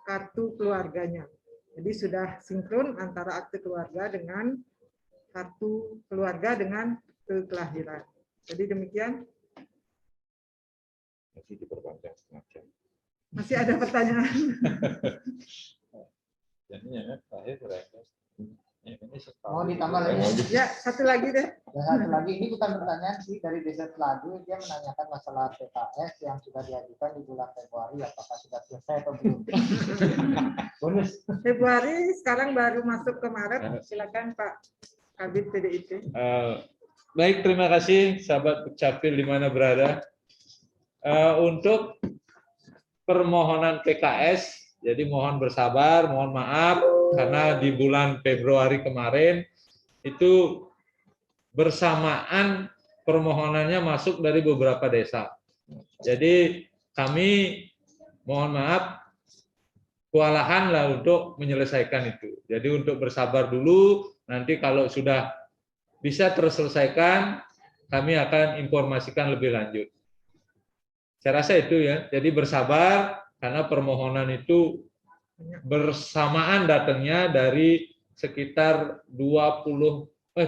kartu keluarganya. Jadi sudah sinkron antara akte keluarga dengan kartu keluarga dengan kelahiran. Jadi demikian. Masih ada pertanyaan? Mau ditambah lagi? Ya, satu lagi deh. Satu lagi, ini bukan pertanyaan sih dari Desa Teladu, dia menanyakan masalah PKS yang sudah diajukan di bulan Februari, apakah sudah selesai atau belum? Bonus. Februari sekarang baru masuk ke Maret. Silakan Pak Kabid PDIP. Baik, terima kasih sahabat Dukcapil di mana berada. Untuk permohonan PKS, jadi mohon bersabar, mohon maaf karena di bulan Februari kemarin itu bersamaan permohonannya masuk dari beberapa desa. Jadi kami mohon maaf kewalahan lah untuk menyelesaikan itu. Jadi untuk bersabar dulu, nanti kalau sudah bisa terselesaikan, kami akan informasikan lebih lanjut. Saya rasa itu ya. Jadi bersabar karena permohonan itu bersamaan datangnya dari sekitar 30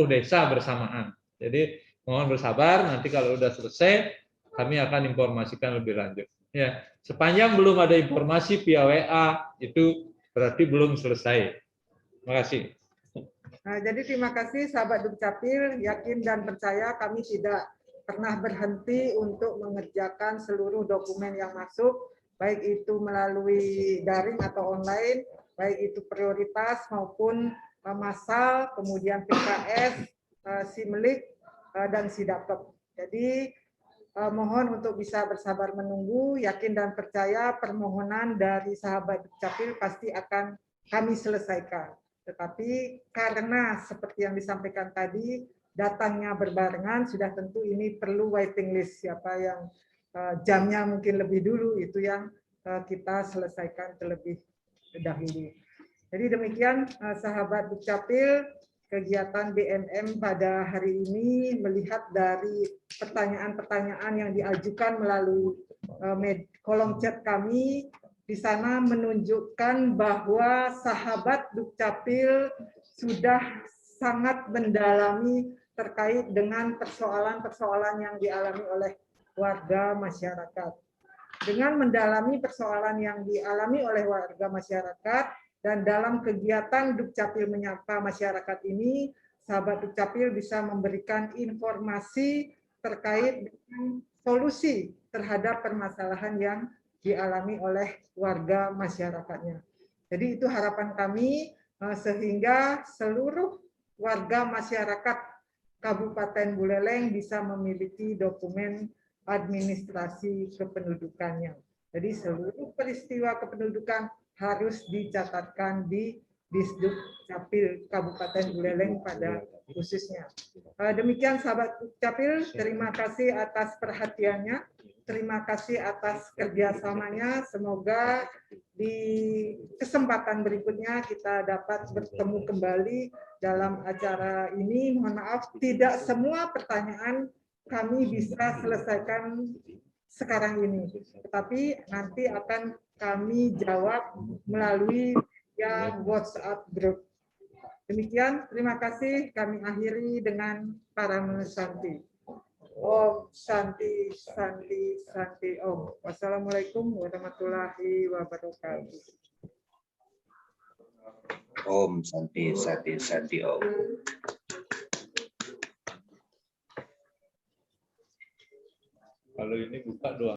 desa bersamaan. Jadi mohon bersabar, nanti kalau sudah selesai kami akan informasikan lebih lanjut. Ya, sepanjang belum ada informasi via WA itu berarti belum selesai. Terima kasih. Nah, jadi terima kasih sahabat Dukcapil, yakin dan percaya kami tidak pernah berhenti untuk mengerjakan seluruh dokumen yang masuk, baik itu melalui daring atau online, baik itu prioritas maupun massal, kemudian PKS, Simlik, dan Sidakep. Jadi mohon untuk bisa bersabar menunggu, yakin dan percaya permohonan dari sahabat Dukcapil pasti akan kami selesaikan. Tetapi karena seperti yang disampaikan tadi, datangnya berbarengan, sudah tentu ini perlu waiting list. Siapa yang jamnya mungkin lebih dulu, itu yang kita selesaikan terlebih dahulu. Jadi demikian sahabat Dukcapil, kegiatan BMM pada hari ini melihat dari pertanyaan-pertanyaan yang diajukan melalui kolom chat kami. Di sana menunjukkan bahwa sahabat Dukcapil sudah sangat mendalami terkait dengan persoalan-persoalan yang dialami oleh warga masyarakat. Dengan mendalami persoalan yang dialami oleh warga masyarakat dan dalam kegiatan Dukcapil menyapa masyarakat ini, sahabat Dukcapil bisa memberikan informasi terkait dengan solusi terhadap permasalahan yang dialami oleh warga masyarakatnya. Jadi itu harapan kami sehingga seluruh warga masyarakat Kabupaten Buleleng bisa memiliki dokumen administrasi kependudukannya. Jadi seluruh peristiwa kependudukan harus dicatatkan di Disduk Capil Kabupaten Buleleng pada khususnya. Demikian sahabat Dukcapil, terima kasih atas perhatiannya. Terima kasih atas kerjasamanya. Semoga di kesempatan berikutnya kita dapat bertemu kembali dalam acara ini. Mohon maaf, tidak semua pertanyaan kami bisa selesaikan sekarang ini, tetapi nanti akan kami jawab melalui via WhatsApp group. Demikian, terima kasih. Kami akhiri dengan para menusanti. Om Santi, Santi, Santi Om. Wassalamualaikum warahmatullahi wabarakatuh. Om Santi, Santi, Santi Om. Kalau ini buka doang.